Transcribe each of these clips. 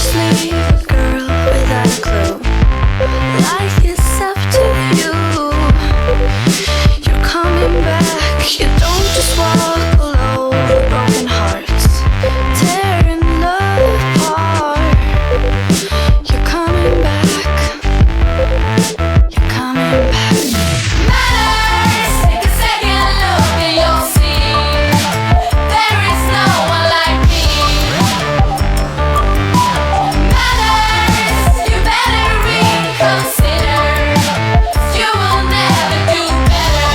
just leave a girl without a clue. Like it's up to you. You're coming back. You don't just walk alone with broken hearts, tearing love apart. You're coming back. You're coming back. Matters. Take a second look and you'll see there is no one like me. Matters. You better reconsider. You will never do better.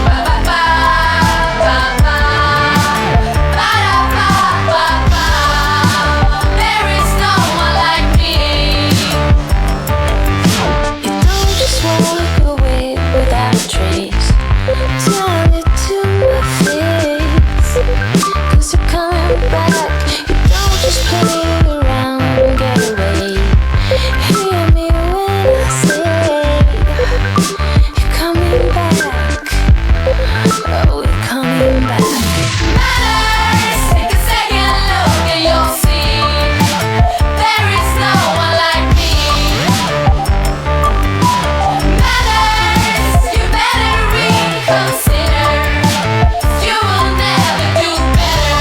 Ba ba ba ba ba. Ba da ba ba ba. There is no one like me. You don't just walk away without a trace. Tell it to my face. 'Cause you're coming back. You don't just play around and get away. Hear me when I say you're coming back. Oh, you're coming back. Matters. Take a second look and you'll see there is no one like me. Matters. You better reconsider. You will never do better.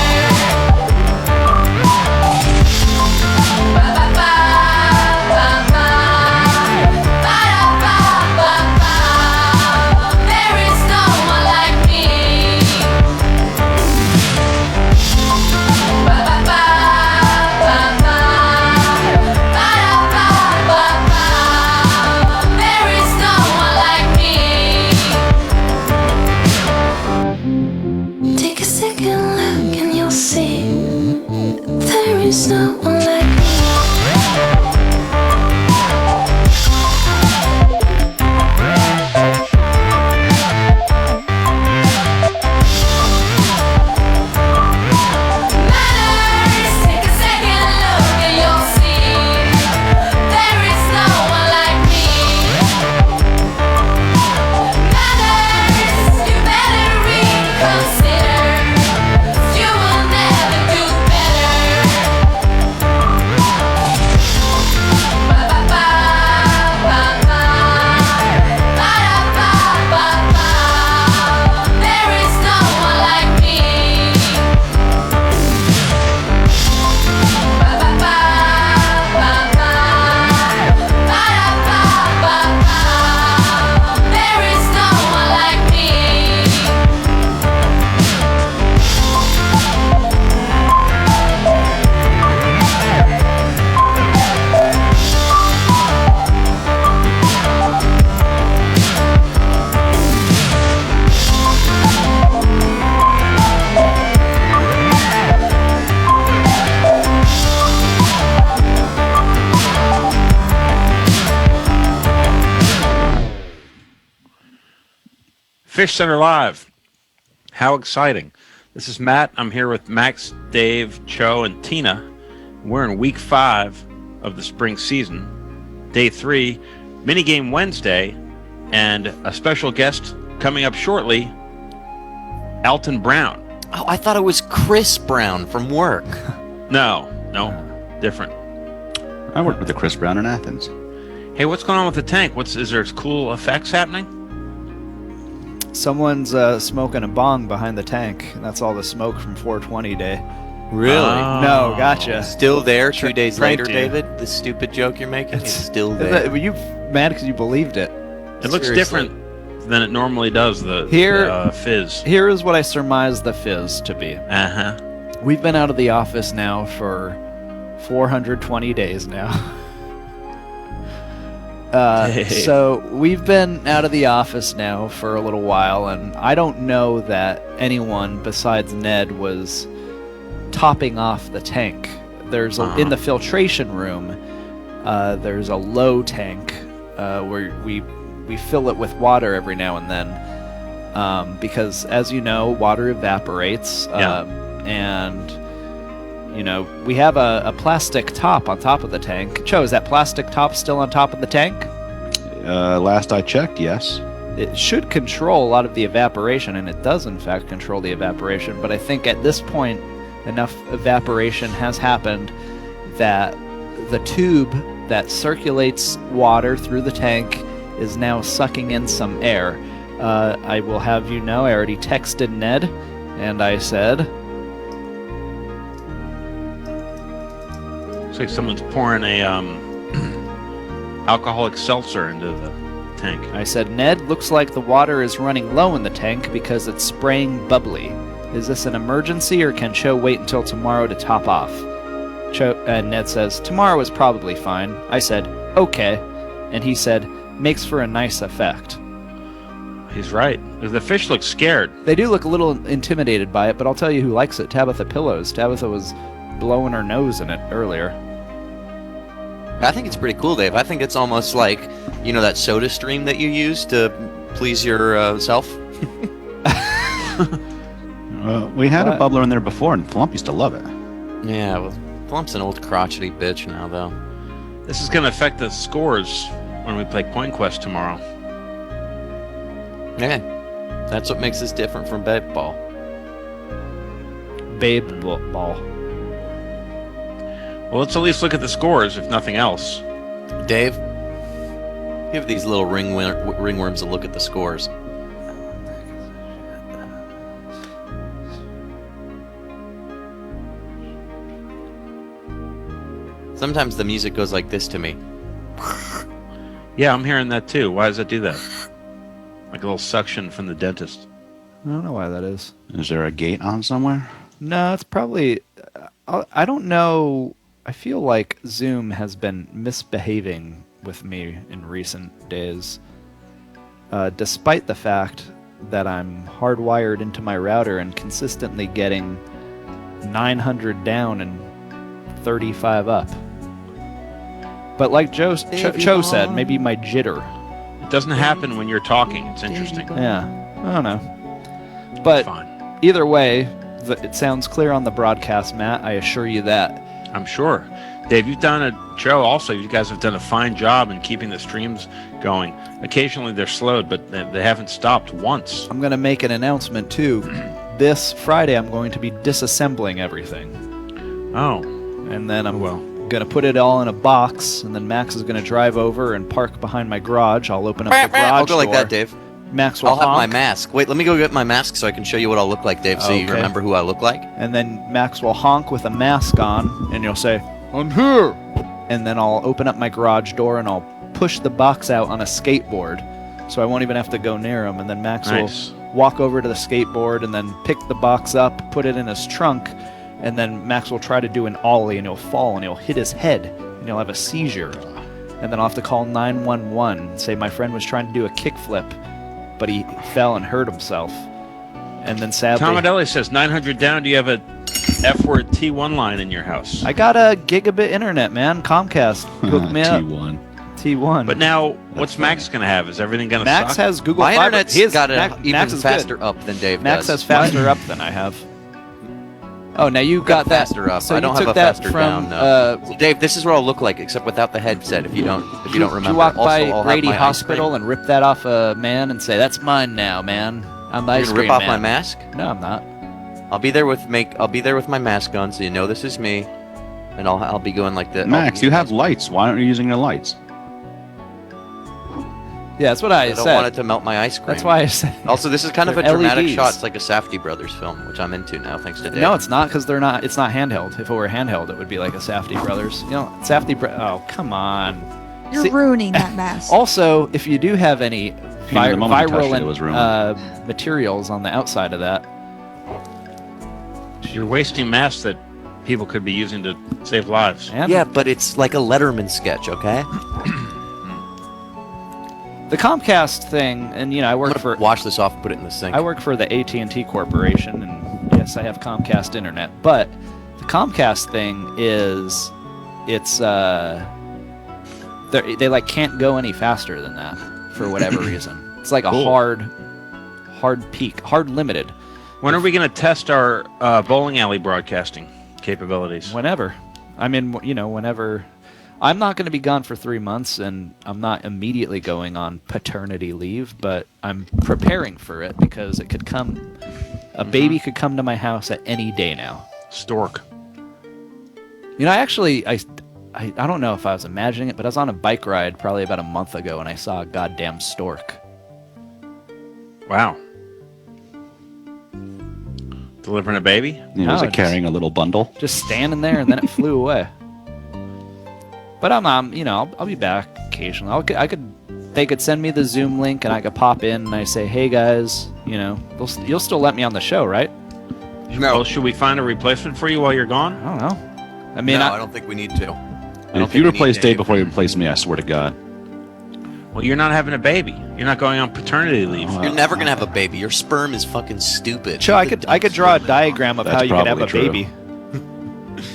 Ba ba ba ba ba. Ba da ba ba ba. There is no one like me. Ba ba ba ba ba. Ba da ba ba ba. There is no one like me. Take a second look and you'll see there is no one like me. Matters. Take a second look and you'll see there is no one like me. Matters. You better reconsider. You will never do better. Ba ba ba ba ba. Ba da ba ba ba. There is no one like me. Ba ba ba ba ba. Ba da ba ba ba. There is no one like me. Fishcenter Live. How exciting. This is Matt. I'm here with Max, Dave, Cho, and Tina. We're in week 5 of the spring season. Day 3, minigame Wednesday, and a special guest coming up shortly, Alton Brown. Oh, I thought it was Chris Brown from work. No, different. I worked with the Chris Brown in Athens. Hey, what's going on with the tank? Is there cool effects happening? Someone's smoking a bong behind the tank. That's all the smoke from 420 Day. Really? No, gotcha. Still there 2 days Pranked later, you. David? The stupid joke you're making? It's still Is there. that- were you mad because you believed it? It looks Seriously. different than it normally does, the fizz. Here is what I surmise the fizz to be. Uh-huh. We've been out of the office now for 420 days now. So we've been out of the office now for a little while, and I don't know that anyone besides Ned was topping off the tank. There's in the filtration room, there's a low tank where we fill it with water every now and then, because as you know, water evaporates, and you know, we have a plastic top on top of the tank. Cho, is that plastic top still on top of the tank? Last I checked, yes. It should control a lot of the evaporation, and it does in fact control the evaporation, but I think at this point enough evaporation has happened that the tube that circulates water through the tank is now sucking in some air. I will have you know, I already texted Ned, and I said... Looks like someone's pouring a alcoholic seltzer into the tank. I said, Ned, looks like the water is running low in the tank because it's spraying bubbly. Is this an emergency, or can Cho wait until tomorrow to top off? Ned says, tomorrow is probably fine. I said, okay. And he said, makes for a nice effect. He's right. The fish look scared. They do look a little intimidated by it, but I'll tell you who likes it. Tabitha Pillows. Tabitha was blowing her nose in it earlier. I think it's pretty cool, Dave. I think it's almost like, you know, that soda stream that you use to please yourself. We had a bubbler in there before, and Flump used to love it. Yeah, well, Flump's an old crotchety bitch now, though. This is going to affect the scores when we play Coin Quest tomorrow. Yeah, that's what makes this different from Babe Ball. Babe Ball. Well, let's at least look at the scores, if nothing else. Dave, give these little ringworms a look at the scores. Sometimes the music goes like this to me. Yeah, I'm hearing that too. Why does it do that? Like a little suction from the dentist. I don't know why that is. Is there a gate on somewhere? No, it's probably... I don't know... I feel like Zoom has been misbehaving with me in recent days. Despite the fact that I'm hardwired into my router and consistently getting 900 down and 35 up. But like Cho said, maybe my jitter. It doesn't happen when you're talking. It's interesting. Yeah, I don't know. But Fine. Either way, it sounds clear on the broadcast, Matt. I assure you that. I'm sure. Dave, you've done a show also. You guys have done a fine job in keeping the streams going. Occasionally they're slowed, but they haven't stopped once. I'm going to make an announcement, too. This Friday, I'm going to be disassembling everything. Oh. And then I'm going to put it all in a box, and then Max is going to drive over and park behind my garage. I'll open up the garage I'll go like door. that, Dave. Max will I'll have my honk. mask. Wait, let me go get my mask so I can show you what I'll look like, Dave, so you Okay. remember who I look like. And then Max will honk with a mask on, and you'll say, I'm here! And then I'll open up my garage door, and I'll push the box out on a skateboard, so I won't even have to go near him. And then Max Nice. will walk over to the skateboard and then pick the box up, put it in his trunk, and then Max will try to do an ollie, and he'll fall, and he'll hit his head, and he'll have a seizure. And then I'll have to call 911 and say my friend was trying to do a kickflip, but he fell and hurt himself. And then sadly... Tomadelli says 900 down. Do you have a F-word T1 line in your house? I got a gigabit internet, man. Comcast hooked me up. T1. T1. But now, what's Max going to have? Is everything going to Max suck? has Google My Fiber. internet's His- got Max- an even Max is faster good. up than Dave Max does. has faster up than I have. Oh, now you got that. faster up. So I don't you have took a that faster from, down. No. Dave, this is what I'll look like, except without the headset. If you don't remember. Did you walk Also, by I'll have Grady my ice Hospital cream. and rip that off a man and say, "That's mine now, man. I'm the You're ice gonna cream rip off man." my mask? No, I'm not. I'll be there with my mask on, so you know this is me, and I'll be going like that. Max, you have lights. Why aren't you using the lights? Yeah, that's what I I don't said. want it to melt my ice cream. That's why I said. Also, this is kind of a They're dramatic LEDs. shot. It's like a Safdie Brothers film, which I'm into now, thanks to Dave. No, it's not, because they're not. It's not handheld. If it were handheld, it would be like a Safdie Brothers. You know, Safdie. Oh, come on. You're See- ruining that mask. Also, if you do have any the moment you touched it, it was ruined. materials on the outside of that, You're wasting masks that people could be using to save lives. and Yeah, but it's like a Letterman sketch, okay? the Comcast thing, and I I'm work gonna for wash this off and put it in the sink. I work for the AT&T Corporation, and yes, I have Comcast internet. But the Comcast thing is, it's they like can't go any faster than that for whatever reason. It's like a Cool. hard peak, hard limited. When are we going to test our bowling alley broadcasting capabilities? Whenever, I mean, whenever. I'm not going to be gone for 3 months, and I'm not immediately going on paternity leave, but I'm preparing for it because it could come. A baby could come to my house at any day now. Stork. I don't know if I was imagining it, but I was on a bike ride probably about a month ago and I saw a goddamn stork. Wow. Delivering a baby? Was No, it carrying a little bundle? Just standing there, and then it flew away. But I'll be back occasionally. They could send me the Zoom link, and I could pop in, and I say, "Hey guys, you'll still let me on the show, right?" No. Well, should we find a replacement for you while you're gone? I don't know. I mean, No, I don't think we need to. And if you replace Dave before you replace me, I swear to God. Well, you're not having a baby. You're not going on paternity leave. You're never gonna have a baby. Your sperm is fucking stupid. Cho, I could draw a diagram of That's how you could have a probably true. baby.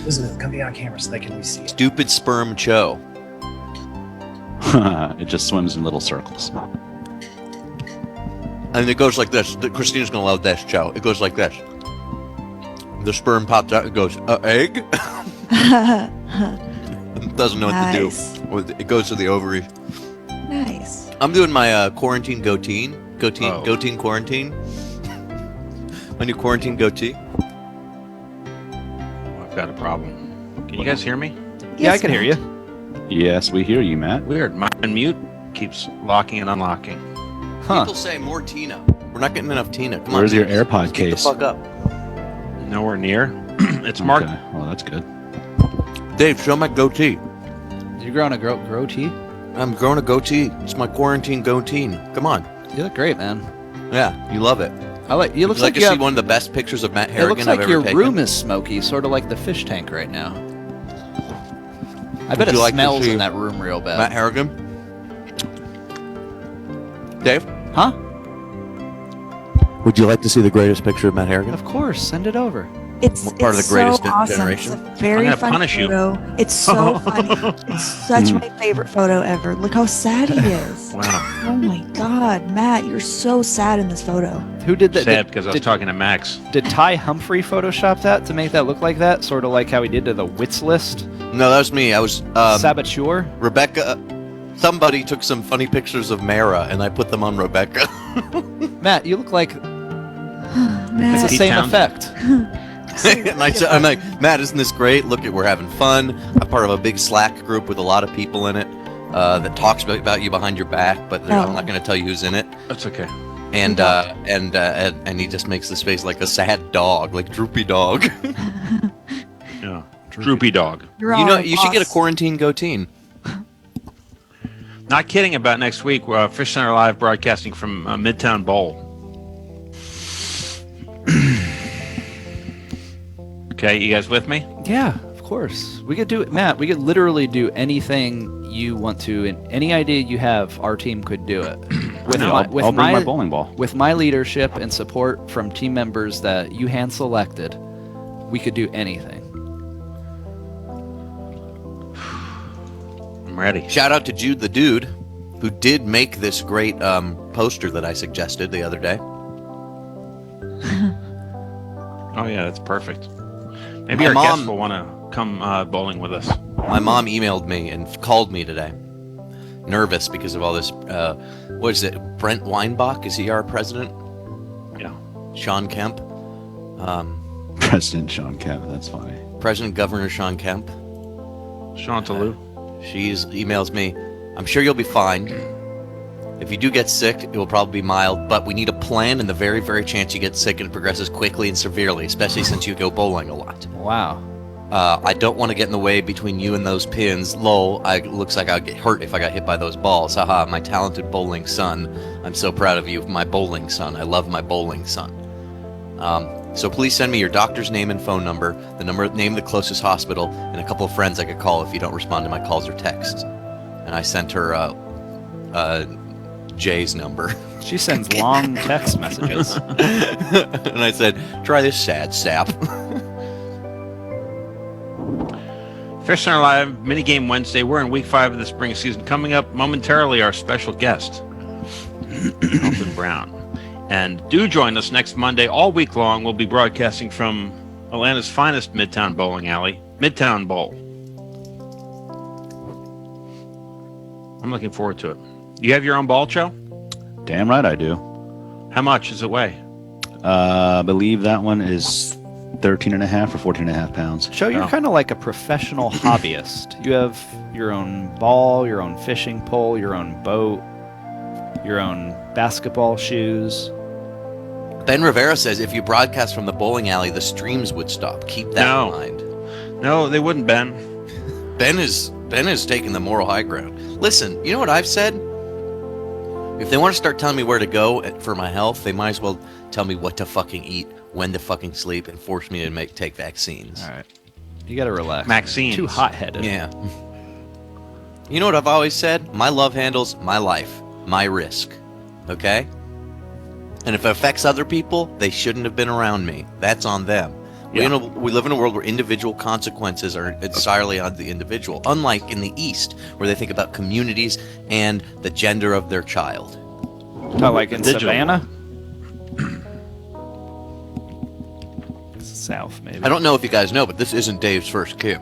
Elizabeth, come be on camera so they can really see it. Stupid sperm Cho. It just swims in little circles. And it goes like this. Christina's gonna love this, Cho. It goes like this. The sperm pops out. It goes, egg? It doesn't know what Nice. to do. It goes to the ovary. Nice. I'm doing my quarantine goatee. Oh. Goatee quarantine. My new quarantine goatee. Oh, I've got a problem. Can you guys hear me? Yeah, I can hear you. Yes, we hear you, Matt. Weird. My mute keeps locking and unlocking. Huh. People say more Tina. We're not getting enough Tina. Come Where's on, your Tina. AirPod Just get case? the fuck up. Nowhere near. It's marked. Okay. Well, that's good. Dave, show my goatee. You growing a goatee? I'm growing a goatee. It's my quarantine goatee. Come on. You look great, man. Yeah, you love it. You look Would you like like to you see have, one of the best pictures of Matt it Harrigan looks I've like ever your taken? room is smoky, sort of like the fish tank right now. I bet Would it you like to smells see in that room real bad. Matt Harrigan? Dave? Huh? Would you like to see the greatest picture of Matt Harrigan? Of course, send it over. It's Part of the greatest so awesome. generation. It's a very gonna funny punish you. photo. It's so funny. It's such my favorite photo ever. Look how sad he is. Wow. Oh my God, Matt, you're so sad in this photo. Who did that? Sad because I was talking to Max. Did Ty Humphrey Photoshop that to make that look like that? Sort of like how he did to the Wits list? No, that was me. I was Saboteur? Rebecca. Somebody took some funny pictures of Mara, and I put them on Rebecca. Matt, you look like it's Matt, the Pete same Townsend. effect. And I'm like, Matt, isn't this great? Look, we're having fun. I'm part of a big Slack group with a lot of people in it that talks about you behind your back, but I'm not going to tell you who's in it. That's okay. And he just makes this face like a sad dog, like droopy dog. Yeah. Droopy dog. you're You all know, right, you should get a boss. quarantine goatee. Not kidding about next week. Fishcenter Live broadcasting from Midtown Bowl. Okay, you guys with me? Yeah, of course. We could do it, Matt. We could literally do anything you want to, and any idea you have, our team could do it. I'll bring my bowling ball. With my leadership and support from team members that you hand selected, we could do anything. I'm ready. Shout out to Jude the Dude, who did make this great poster that I suggested the other day. Oh yeah, that's perfect. Maybe My our guests mom- will want to come bowling with us. My mom emailed me and called me today, nervous because of all this. What is it? Brent Weinbach? Is he our president? Yeah. Sean Kemp, President Sean Kemp. That's funny. President Governor Sean Kemp. Chantalou. She emails me. I'm sure you'll be fine. If you do get sick, it will probably be mild, but we need a plan in the very, very chance you get sick and it progresses quickly and severely, especially since you go bowling a lot. Wow. I don't want to get in the way between you and those pins. Lol, looks like I'd get hurt if I got hit by those balls. Haha, my talented bowling son. I'm so proud of you, my bowling son. I love my bowling son. So please send me your doctor's name and phone number, name of the closest hospital, and a couple of friends I could call if you don't respond to my calls or texts. And I sent her Jay's number. She sends long text messages. And I said, try this sad sap. Fishcenter Live minigame Wednesday. We're in week 5 of the spring season. Coming up momentarily, our special guest, Alton Brown. And do join us next Monday. All week long, we'll be broadcasting from Atlanta's finest Midtown bowling alley, Midtown Bowl. I'm looking forward to it. You have your own ball, Joe? Damn right I do. How much does it weigh? I believe that one is 13 and a half or 14 and a half pounds. Joe, you're Oh. kind of like a professional hobbyist. You have your own ball, your own fishing pole, your own boat, your own basketball shoes. Ben Rivera says if you broadcast from the bowling alley, the streams would stop. Keep that No. in mind. No, they wouldn't, Ben. Ben is taking the moral high ground. Listen, you know what I've said? If they want to start telling me where to go for my health, they might as well tell me what to fucking eat, when to fucking sleep, and force me to take vaccines. All right. You got to relax. Vaccines. Too hot-headed. Yeah. You know what I've always said? My love handles my life, my risk. Okay? And if it affects other people, they shouldn't have been around me. That's on them. Yeah. We live in a world where individual consequences are entirely on the individual, unlike in the East, where they think about communities and the gender of their child. Not like in Digital. Savannah? South, maybe. I don't know if you guys know, but this isn't Dave's first kid.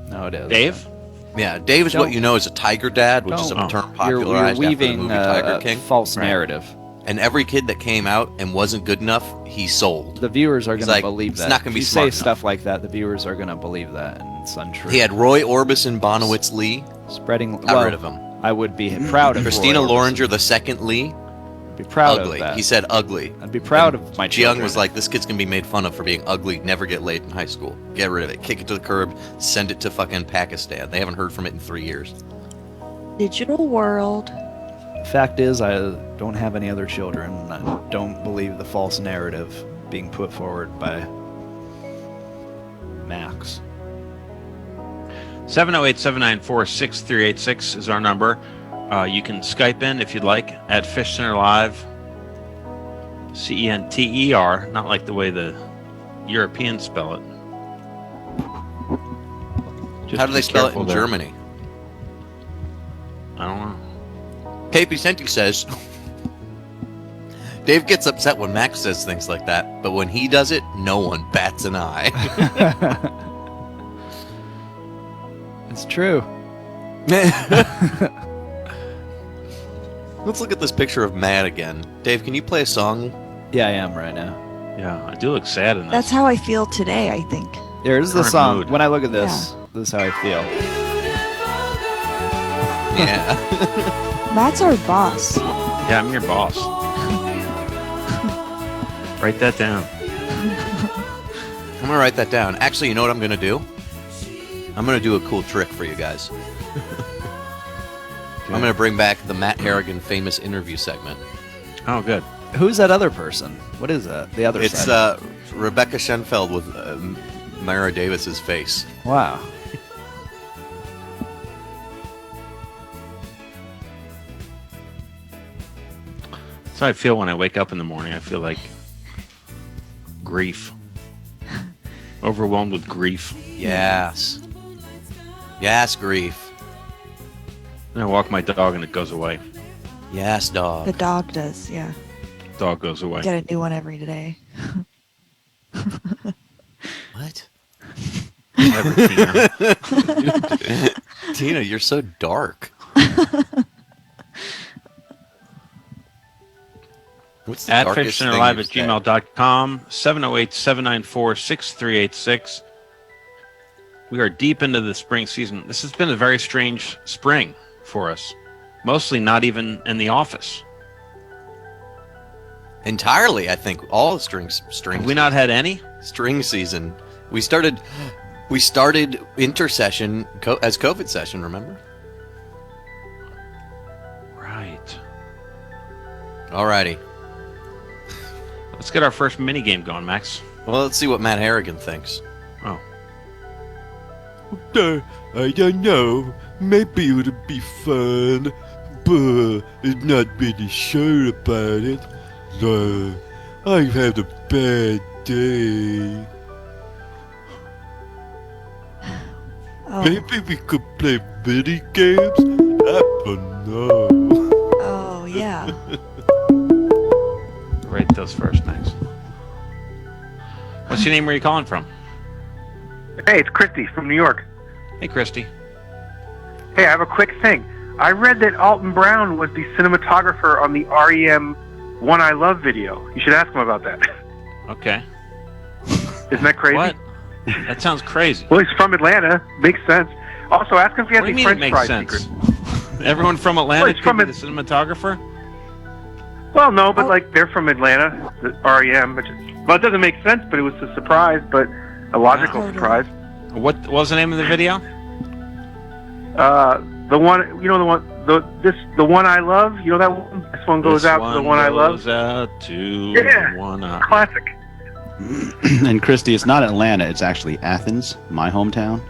No, it is. Dave? Yeah, Dave is what Don't- you know as a tiger dad, which is a Don't. term You're popularized after the weaving movie Tiger King. false Right. narrative. And every kid that came out and wasn't good enough, he sold. The viewers are He's going to like, believe it's that. not gonna If be you smart say enough. stuff like that, the viewers are going to believe that, and it's untrue. He had Roy Orbison, Bonowitz Lee. Spreading. Got well, rid of him. I would be proud of Christina Roy Orbison. Loringer, the second Lee. Be proud Ugly. of that. He said ugly. I'd be proud of my Jiyoung children. was like, this kid's gonna be made fun of for being ugly, never get laid in high school. Get rid of it. Kick it to the curb, send it to fucking Pakistan. They haven't heard from it in 3 years. Digital world. Fact is, I don't have any other children. And I don't believe the false narrative being put forward by Max. 708-794-6386 is our number. You can Skype in if you'd like at Fishcenter Live. CENTER, not like the way the Europeans spell it. Just How do be they spell it careful in there. Germany? I don't know. K. Vicente says, Dave gets upset when Max says things like that, but when he does it, no one bats an eye. It's true. Let's look at this picture of Matt again. Dave, can you play a song? Yeah, I am right now. Yeah, I do look sad in this. That's how I feel today, I think. Here's the Current song. mood. When I look at this, this is how I feel. Yeah. Matt's our boss. Yeah, I'm your boss. Write that down. I'm gonna write that down. Actually, you know what I'm gonna do? I'm gonna do a cool trick for you guys. I'm gonna bring back the Matt Harrigan famous interview segment. Oh, good. Who's that other person? What is that? The other It's side. Rebecca Schenfeld with Myra Davis's face. Wow. That's how I feel when I wake up in the morning. I feel like grief. Overwhelmed with grief. Yes. Yes, grief. And I walk my dog and it goes away. Yes, The dog. dog does, yeah. Dog goes away. Get a new one every day. What? Whatever, Tina. Tina, you're so dark. What's the At darkest thing fishcenterlive you've at said? gmail.com, 708-794-6386. We are deep into the spring season. This has been a very strange spring for us. Mostly not even in the office. Entirely, I think. All string Have we not had any? string season. We started intersession as COVID session, remember? Right. Alrighty. Let's get our first mini game going, Max. Well, let's see what Matt Harrigan thinks. Oh. I don't know. Maybe it would be fun, but I'm not really sure about it. I've had a bad day. Oh, Maybe we could play mini games? I don't know. oh yeah. Write those first, Max. What's your name? Where are you calling from? Hey, it's Christy from New York. Hey, Christy. Hey, I have a quick thing. I read that Alton Brown was the cinematographer on the REM One I Love video. You should ask him about that. Okay. Isn't that crazy? What? That sounds crazy. Well, he's from Atlanta. Makes sense. Also, ask him if he has What do you any mean it French makes fries. sense? Everyone from Atlanta Well, he's could from be the cinematographer? Well, no, but like they're from Atlanta, the REM. Well, it doesn't make sense, but it was a surprise, but a logical surprise. What was the name of the video? The one, you know, the one I love. You know that one? This one goes out to the one I love. Goes out to Yeah, the one I classic. And Christy, it's not Atlanta. It's actually Athens, my hometown.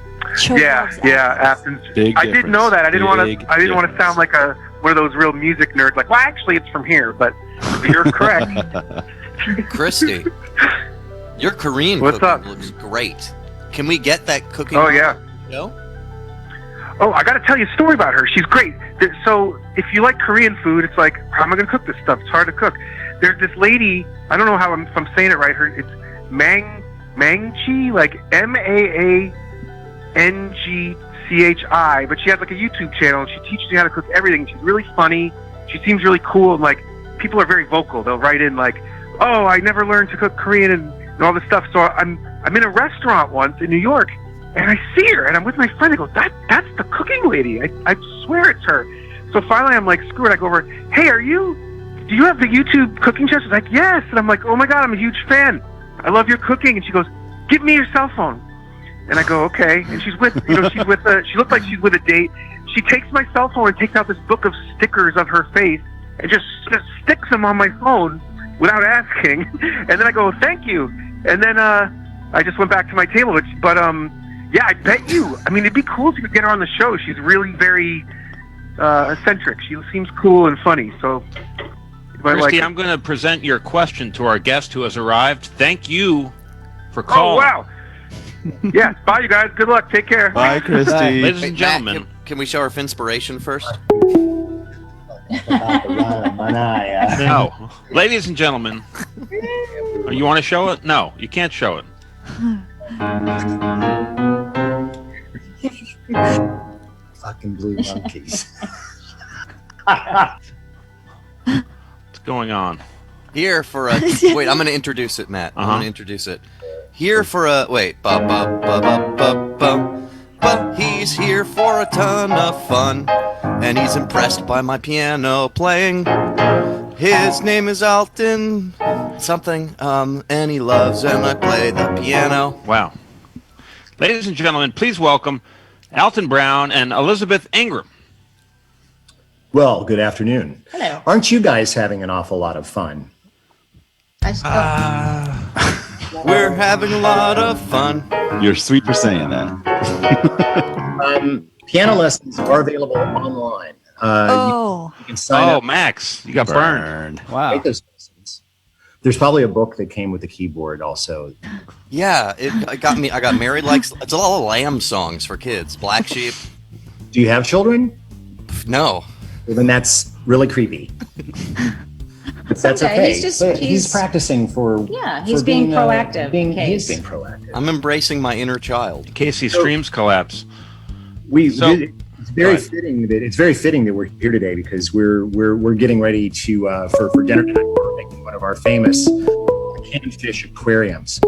Yeah, Athens. Big I didn't know that. I didn't want Big to. I didn't want to sound like one of those real music nerds. Like, well, actually, it's from here. But you're correct. Christy, your Korean What's cooking up? looks great. Can we get that cooking? Oh yeah. No? Oh, I got to tell you a story about her. She's great. So if you like Korean food, it's like, how am I going to cook this stuff? It's hard to cook. There's this lady, I don't know if I'm saying it right. It's Mangchi, like MAANGCHI, but she has like a YouTube channel, and she teaches you how to cook everything. She's really funny. She seems really cool, and like people are very vocal. They'll write in like, oh, I never learned to cook Korean and all this stuff. So I'm in a restaurant once in New York, and I see her, and I'm with my friend. I go, that's the cooking lady. I swear it's her. So finally, I'm like, screw it. I go over, hey, do you have the YouTube cooking show? She's like, yes. And I'm like, oh my God, I'm a huge fan. I love your cooking. And she goes, give me your cell phone. And I go, okay. And she looked like she's with a date. She takes my cell phone and takes out this book of stickers of her face and just sticks them on my phone without asking. And then I go, thank you. And then I just went back to my table. But yeah, I bet you. I mean, it'd be cool if you could get her on the show. She's really very eccentric. She seems cool and funny. So, Christy, I'm going to present your question to our guest who has arrived. Thank you for calling. Oh, wow. Yeah, bye, you guys. Good luck. Take care. Bye, Christy. Ladies and gentlemen. Matt, can we show our inspiration first? No. Ladies and gentlemen. You want to show it? No, you can't show it. Fucking blue monkeys. What's going on? Here for a... Wait, I'm going to introduce it, Matt. I'm going to introduce it. Here for a... Wait. He's here for a ton of fun. And he's impressed by my piano playing. His name is Alton something. And he loves and I play the piano. Wow. Ladies and gentlemen, please welcome Alton Brown and Elizabeth Ingram. Well, good afternoon. Hello. Aren't you guys having an awful lot of fun? We're having a lot of fun. You're sweet for saying that. Piano lessons are available online. You can sign up. Max, you got burned. Wow. Take those lessons. There's probably a book that came with the keyboard also. Yeah, it got me. I got married like it's a lot of Lamb songs for kids. Black Sheep. Do you have children? No. Well, then that's really creepy. But that's okay. He's practicing for. Yeah, he's being proactive. He's being proactive. I'm embracing my inner child. In case these streams collapse. It's very fitting that we're here today because we're getting ready to for dinner tonight. We're making one of our famous canned fish aquariums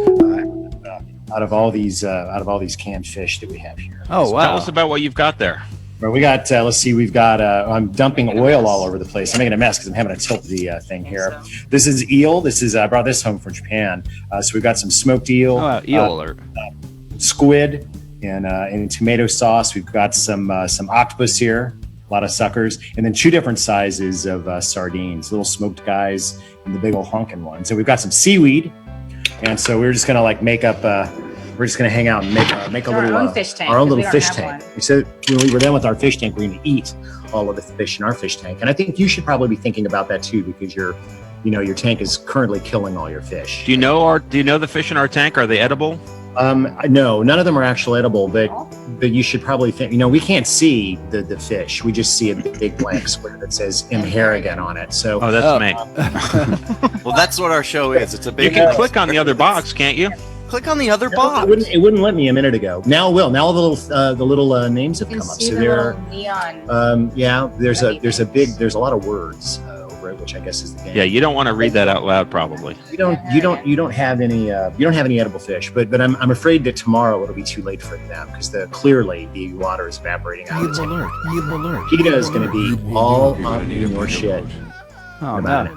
out of all these canned fish that we have here. Oh wow! Tell us about what you've got there. Well, we got. Let's see. We've got. I'm dumping oil all over the place. I'm making a mess because I'm having to tilt the thing here. This is eel. I brought this home from Japan. So we've got some smoked eel. Oh, eel alert. Squid and tomato sauce. We've got some octopus here. A lot of suckers, and then 2 different sizes of sardines, little smoked guys and the big old honking ones. And we've got some seaweed. And so we're just gonna make up. We're just going to hang out and make a little own fish tank, our own little we fish don't have tank. We said when we were done with our fish tank, we're going to eat all of the fish in our fish tank. And I think you should probably be thinking about that too, because your tank is currently killing all your fish. Do you know the fish in our tank? Are they edible? No, none of them are actually edible, but you should probably think, we can't see the fish. We just see a big blank square that says M. Harrigan on it. So that's me. Well, that's what our show is. It's a big. You can click on the other box, can't you? Click on the other box. It wouldn't let me a minute ago. Now it will. Now the little names have come up. So there are neon. there's a lot of words over which I guess is the game. Yeah, you don't want to read that out loud, probably. You don't have any edible fish, but I'm afraid that tomorrow it'll be too late for them because clearly the water is evaporating out of the tank. PETA is going to be all up in your shit about it.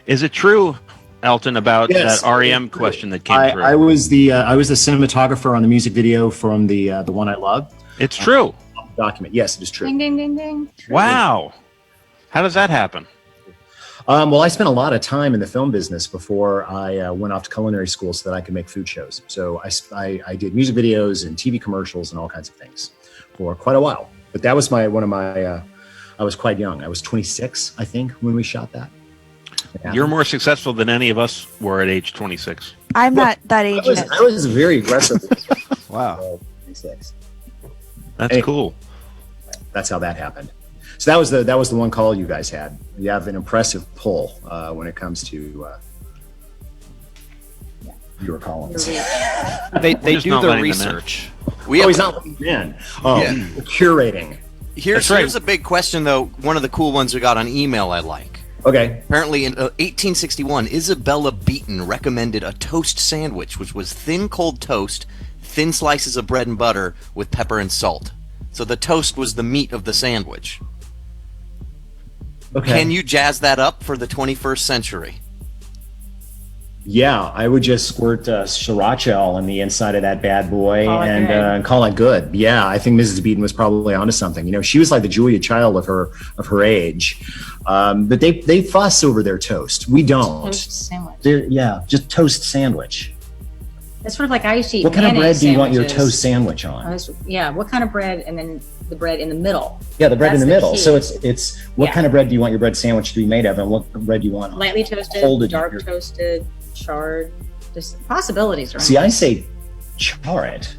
Is it true, Alton, about Yes. that REM question that came through? I was the cinematographer on the music video from the one I love. It's true. Document. Yes, it is true. Ding, ding, ding, ding. Wow. How does that happen? Well, I spent a lot of time in the film business before I went off to culinary school so that I could make food shows. So I did music videos and TV commercials and all kinds of things for quite a while. But that was I was quite young. I was 26, I think, when we shot that. You're more successful than any of us were at age 26. I'm not that age yet. I was very aggressive. Wow. 26. That's cool. That's how that happened. So that was the one call you guys had. You have an impressive pull when it comes to your callings. They just do not the letting them in. research. He's not letting you in. Oh, Yeah. curating. Here's a big question, though. One of the cool ones we got on email I like. Okay. Apparently, in 1861, Isabella Beaton recommended a toast sandwich, which was thin cold toast, thin slices of bread and butter with pepper and salt. So the toast was the meat of the sandwich. Okay. Can you jazz that up for the 21st century? Yeah, I would just squirt sriracha on the inside of that bad boy Call it and good. call it good. Yeah, I think Mrs. Beaton was probably onto something. You know, she was like the Julia Child of her age. But they fuss over their toast. We don't. Toast sandwich. Just toast sandwich. It's sort of like I used to eat What kind of bread mayonnaise do you want your sandwiches. toast sandwich on? What kind of bread, and then the bread in the middle. Yeah, the bread in That's the middle. key. So it's what Yeah. kind of bread do you want your bread sandwich to be made of, and what bread do you want? Lightly toasted, Folded dark your- toasted, charred. Just possibilities are. See, I say char it.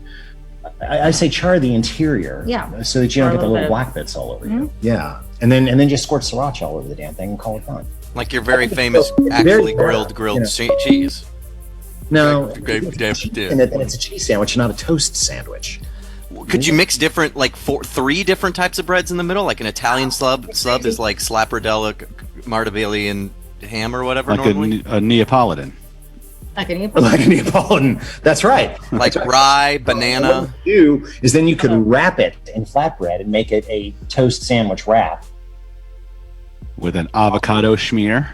I say char the interior. Yeah. So that you don't Char a get the little little bit. black bits all over Mhm. you. Yeah. And then just squirt sriracha all over the damn thing and call it fun. Like your very famous, Very actually rare, grilled you know. cheese. No, Great. and it's a cheese sandwich, not a toast sandwich. Could you mix different, like three different types of breads in the middle? Like an Italian slub is like slapperdella, martabelli, and ham or whatever Like normally? a Neapolitan. Like an apple. Like a Neapolitan. That's right. Like rye, banana. What you do is then you could wrap it in flatbread and make it a toast sandwich wrap. With an avocado schmear.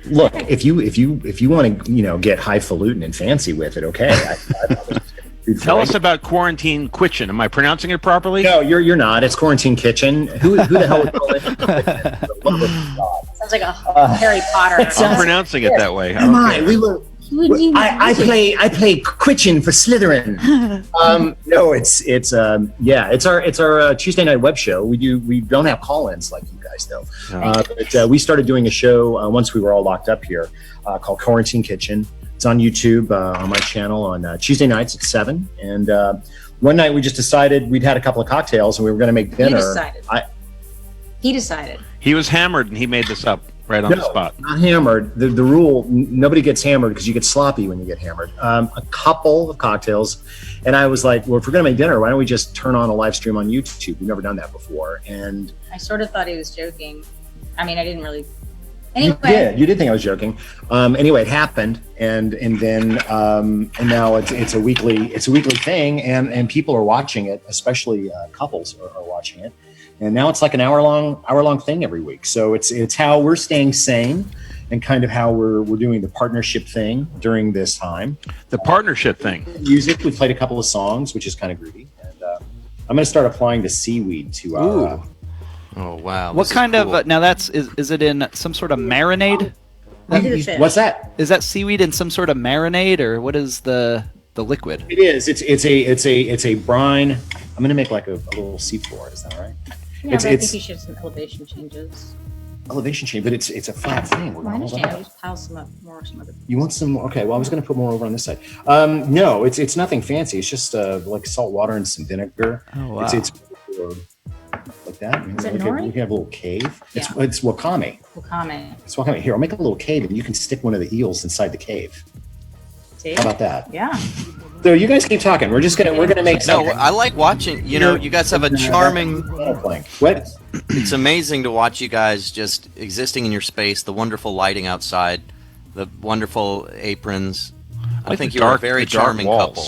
Look, if you want to get highfalutin and fancy with it, okay. Tell us about Quarantine Kitchen. Am I pronouncing it properly? No, you're not. It's Quarantine Kitchen. Who the hell would call it? Sounds like a Harry Potter. I'm pronouncing it that way. Am I? Okay. We were. I play Quitchin for Slytherin. No, it's our Tuesday night web show. We don't have call-ins like you guys though. But we started doing a show once we were all locked up here called Quarantine Kitchen. It's on YouTube on my channel on Tuesday nights at 7. And one night we just decided we'd had a couple of cocktails and we were going to make dinner. He decided. He was hammered and he made this up right on the spot. Not hammered. The rule, nobody gets hammered because you get sloppy when you get hammered. A couple of cocktails. And I was like, well, if we're going to make dinner, why don't we just turn on a live stream on YouTube? We've never done that before. And I sort of thought he was joking. I mean, I didn't really. Anyway. You did think I was joking. Anyway, it happened. And then and now it's a weekly thing and people are watching it, especially couples are watching it. And now it's like an hour long thing every week. So it's how we're staying sane and kind of how we're doing the partnership thing during this time. The partnership thing. Music, we played a couple of songs, which is kind of groovy. And I'm going to start applying the seaweed to our... Oh, wow. What kind of now is it in some sort of marinade? What's that? Is that seaweed in some sort of marinade, or what is the liquid? It is. It's a brine. I'm going to make like a little seafloor. Is that right? Yeah, but I think you should have some elevation changes. Elevation change, but it's a flat thing. I understand. I just pile some other. You want some? Okay. Well, I was going to put more over on this side. No, it's nothing fancy. It's just like salt water and some vinegar. Oh wow. It's like that. Is it we nori? can have a little cave. Yeah. It's wakame. Wakame. It's wakame. Here, I'll make a little cave, and you can stick one of the eels inside the cave. See? How about that? Yeah. So you guys keep talking. We're gonna make No, something. I like watching. You know, you guys have a charming. What? It's amazing to watch you guys just existing in your space. The wonderful lighting outside, the wonderful aprons. I think you're a very charming couple.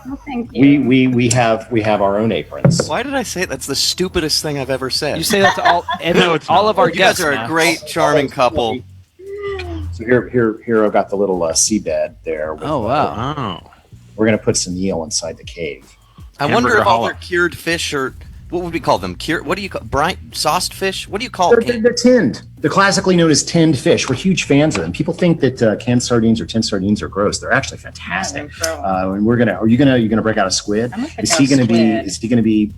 Oh, thank you. We have our own aprons. Why did I say it? That's the stupidest thing I've ever said. You say that to all of our You guys guests. are a Max. great, charming couple. So here I've got the little seabed there. With, Oh wow! Oh. We're gonna put some eel inside the cave. I wonder if Hamburger all Hollow. their cured fish are. What would we call them? What do you call sauced fish? What do you call They're tinned. They're classically known as tinned fish. We're huge fans of them. People think that canned sardines or tinned sardines are gross. They're actually fantastic. And we're gonna. Are you gonna break out a squid? Is he gonna be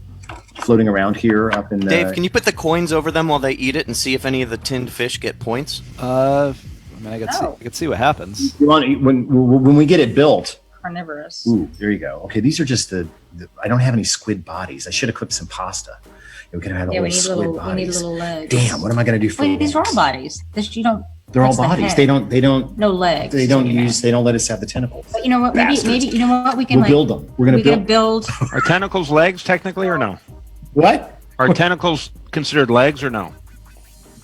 floating around here up in the? Dave, can you put the coins over them while they eat it and see if any of the tinned fish get points? I mean, I can see what happens. When we get it built. Carnivorous. Ooh, there you go. Okay, these are just the I don't have any squid bodies. I should have cooked some pasta. We're gonna have Yeah, we little need squid little. bodies. We need little legs. Damn, what am I gonna do for? Wait, these are all bodies. You don't. They're all that's the bodies. head. They don't. No legs. They don't use. They don't let us have the tentacles. But you know what? Maybe you know what we can We'll build them. We're gonna build. Are tentacles legs technically or no? What? Are tentacles considered legs or no?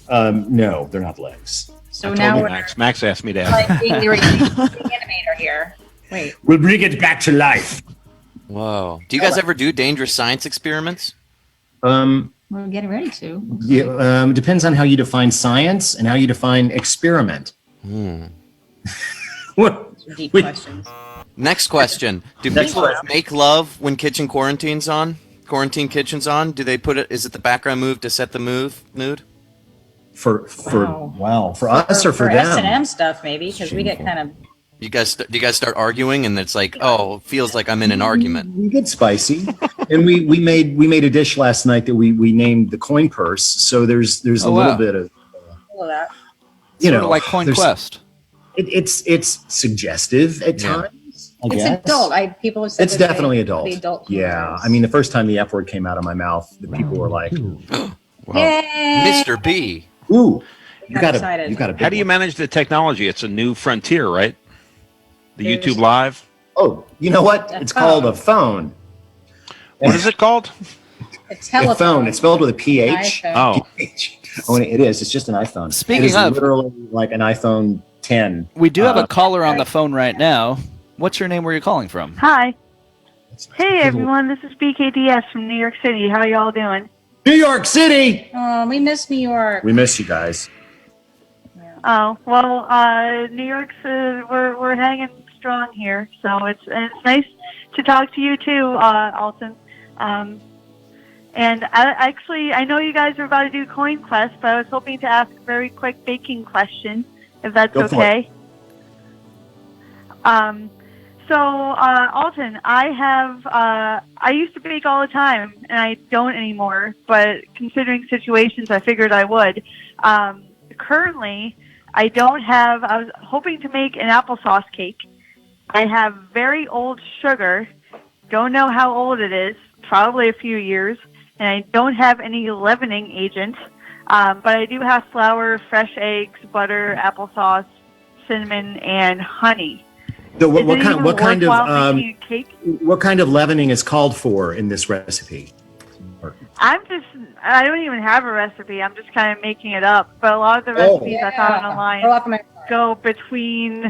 No, they're not legs. So now we're Max asked me to ask. like being the animator here. Wait. We'll bring it back to life. Whoa. Do you guys ever do dangerous science experiments? We're getting ready to. Yeah, depends on how you define science and how you define experiment. What? Deep questions. Next question. Do people make love when kitchen quarantine's on? Quarantine kitchen's on? Do they put it? Is it the background move to set the mood? For us or for them? S&M stuff maybe because we get kind of. Do you guys start arguing and it's like, oh, it feels like I'm in an argument. We get spicy, and we made a dish last night that we named the coin purse. So there's a little bit of that. Sort of like Coin Quest. It's suggestive at times. I It's guess. adult. People have said It's definitely adult. The adult Yeah, I mean, the first time the F word came out of my mouth, the people were like, Yay! Mr. B. "Ooh, you Got got excited. a big How do you one." manage the technology? It's a new frontier, right? The YouTube Live. Oh, you know what? It's called a phone. What is it called? A A telephone. phone. It's spelled with a PH. Oh, Oh, and it is. It's just an iPhone. Speaking it is of- literally like an iPhone 10. We do have a caller on the phone right now. What's your name? Where are you calling from? Hi. Hey, everyone. This is BKDS from New York City. How y'all doing? New York City. Oh, we miss New York. We miss you guys. Oh, well, New York's we're hanging strong here, so it's nice to talk to you too, Alton. And I know you guys are about to do Coin Quest, but I was hoping to ask a very quick baking question, if that's Go for okay. So, Alton, I used to bake all the time, and I don't anymore, but considering situations, I figured I would. Currently, I was hoping to make an applesauce cake. I have very old sugar, don't know how old it is, probably a few years, and I don't have any leavening agent, but I do have flour, fresh eggs, butter, applesauce, cinnamon, and honey. So what Is it even worthwhile making a cake? what kind of leavening is called for in this recipe? I don't even have a recipe. I'm just kind of making it up. But a lot of the recipes I found online go between,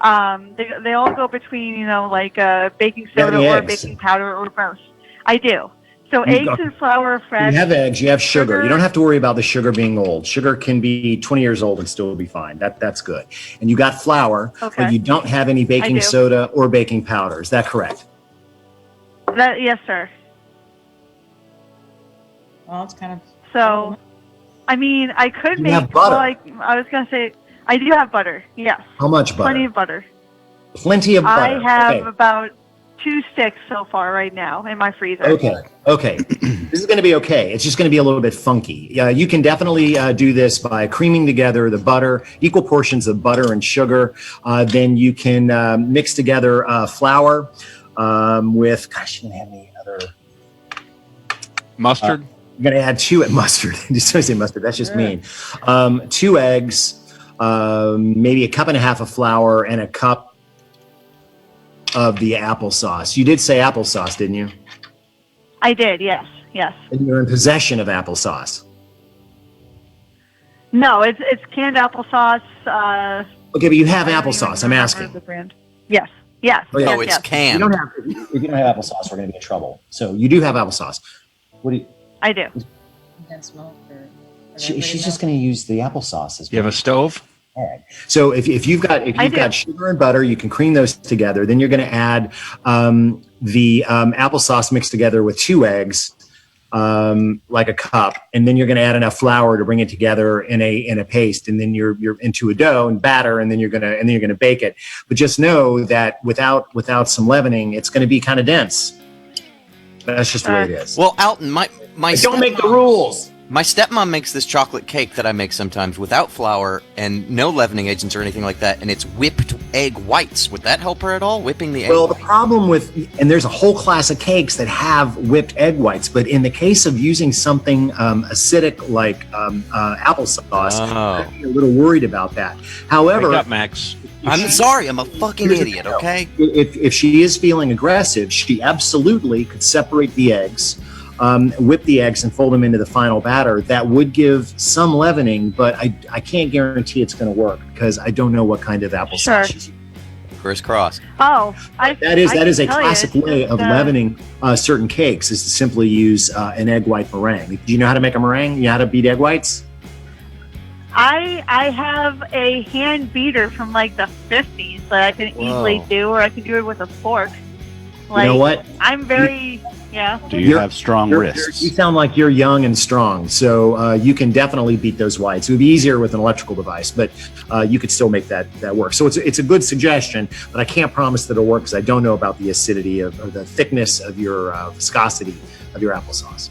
they all go between, like baking soda Yeah, or eggs. baking powder or both. I do. So You eggs got- and flour fresh. You have eggs, you have sugar. You don't have to worry about the sugar being old. Sugar can be 20 years old and still be fine. That's good. And you got flour, Okay. but you don't have any I baking do. soda or baking powder. Is that correct? Yes, sir. Well, it's kind of. So, I mean, I could You make. have butter. Well, I was gonna say, I do have butter. Yes. How much butter? Plenty of butter. Plenty of butter. I have Okay. about 2 sticks so far right now in my freezer. Okay. This is going to be okay. It's just going to be a little bit funky. You can definitely do this by creaming together the butter, equal portions of butter and sugar. Then you can mix together flour with, gosh, you didn't have any other. mustard. I'm going to add mustard. Just don't say mustard. That's just mean. 2 eggs, maybe a cup and a half of flour, and a cup of the applesauce. You did say applesauce, didn't you? I did, yes. And you're in possession of applesauce. No, it's canned applesauce. Okay, but you have I don't even applesauce. I'm remember asking. the brand. Yes. Yes. Oh, yeah. yes, it's yes. If canned. you don't have applesauce, we're going to be in trouble. So you do have applesauce. What do you? I do. She's just going to use the applesauce. You have a stove? All right. So if you've got sugar and butter, you can cream those together. Then you're going to add the applesauce mixed together with 2 eggs, like a cup, and then you're going to add enough flour to bring it together in a paste, and then you're into a dough and batter, and then you're gonna bake it. But just know that without some leavening, it's going to be kind of dense. That's just the way it is. Well, Alton, my don't make the rules. My stepmom makes this chocolate cake that I make sometimes without flour and no leavening agents or anything like that, and it's whipped egg whites. Would that help her at all, whipping the egg Well, white? the problem and there's a whole class of cakes that have whipped egg whites, but in the case of using something acidic like applesauce, I'd be a little worried about that. However, Wake up, Max. I'm sorry, I'm a fucking idiot, okay? If she is feeling aggressive, she absolutely could separate the eggs, whip the eggs and fold them into the final batter. That would give some leavening, but I can't guarantee it's going to work because I don't know what kind of applesauce she's using. Crisscross. Oh, that is a classic way of leavening certain cakes is to simply use an egg white meringue. Do you know how to make a meringue? You know how to beat egg whites? I have a hand beater from like the 50s that I can easily do, or I can do it with a fork. Like, you know what? I'm very, Do you have strong wrists? You sound like you're young and strong, so you can definitely beat those whites. It would be easier with an electrical device, but you could still make that work. So it's a good suggestion, but I can't promise that it'll work because I don't know about the acidity or the thickness of your viscosity of your applesauce.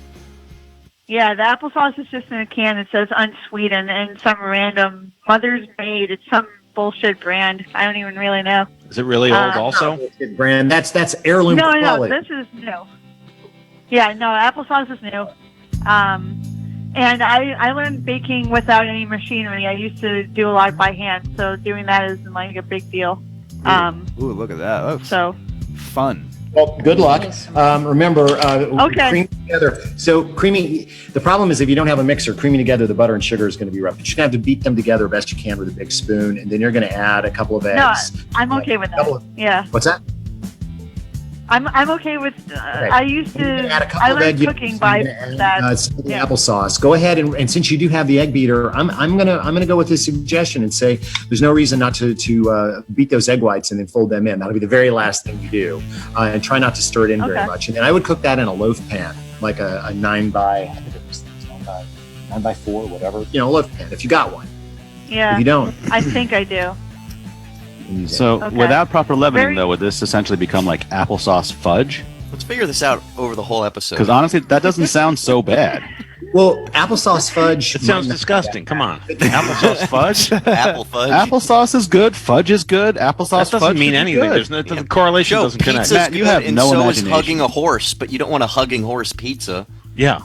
Yeah, the applesauce is just in a can. It says unsweetened and some random Mother's Made. It's some bullshit brand. I don't even really know. Is it really old also? Brand. That's heirloom quality. No, this is new. Yeah, no, applesauce is new. And I learned baking without any machinery. I used to do a lot by hand, so doing that isn't like a big deal. Ooh, look at that. That looks so fun. Well, good luck. Remember, Okay. cream together. So creaming, the problem is if you don't have a mixer, creaming together the butter and sugar is going to be rough. But you're going to have to beat them together best you can with a big spoon, and then you're going to add a couple of No, eggs. I'm okay with that. Yeah. What's that? I'm okay with. I used to. Add a couple I of learned egg cooking by that. some of the applesauce. Go ahead and since you do have the egg beater, I'm gonna go with this suggestion and say there's no reason not to beat those egg whites and then fold them in. That'll be the very last thing you do, and try not to stir it in very much. And then I would cook that in a loaf pan, like a 9 by 4, whatever, loaf pan if you got one. Yeah. If you don't, I think I do. So Okay. without proper leavening, though, would this essentially become like applesauce fudge? Let's figure this out over the whole episode. Because honestly, that doesn't sound so bad. Well, applesauce fudge. It sounds disgusting. Come on. Applesauce fudge? Apple fudge. Applesauce is good. Fudge is good. Applesauce That doesn't fudge mean is anything. good. There's no the correlation Joe, doesn't connect. pizza's Matt, you good, have and no so imagination. is hugging a horse, but you don't want a hugging horse pizza. Yeah.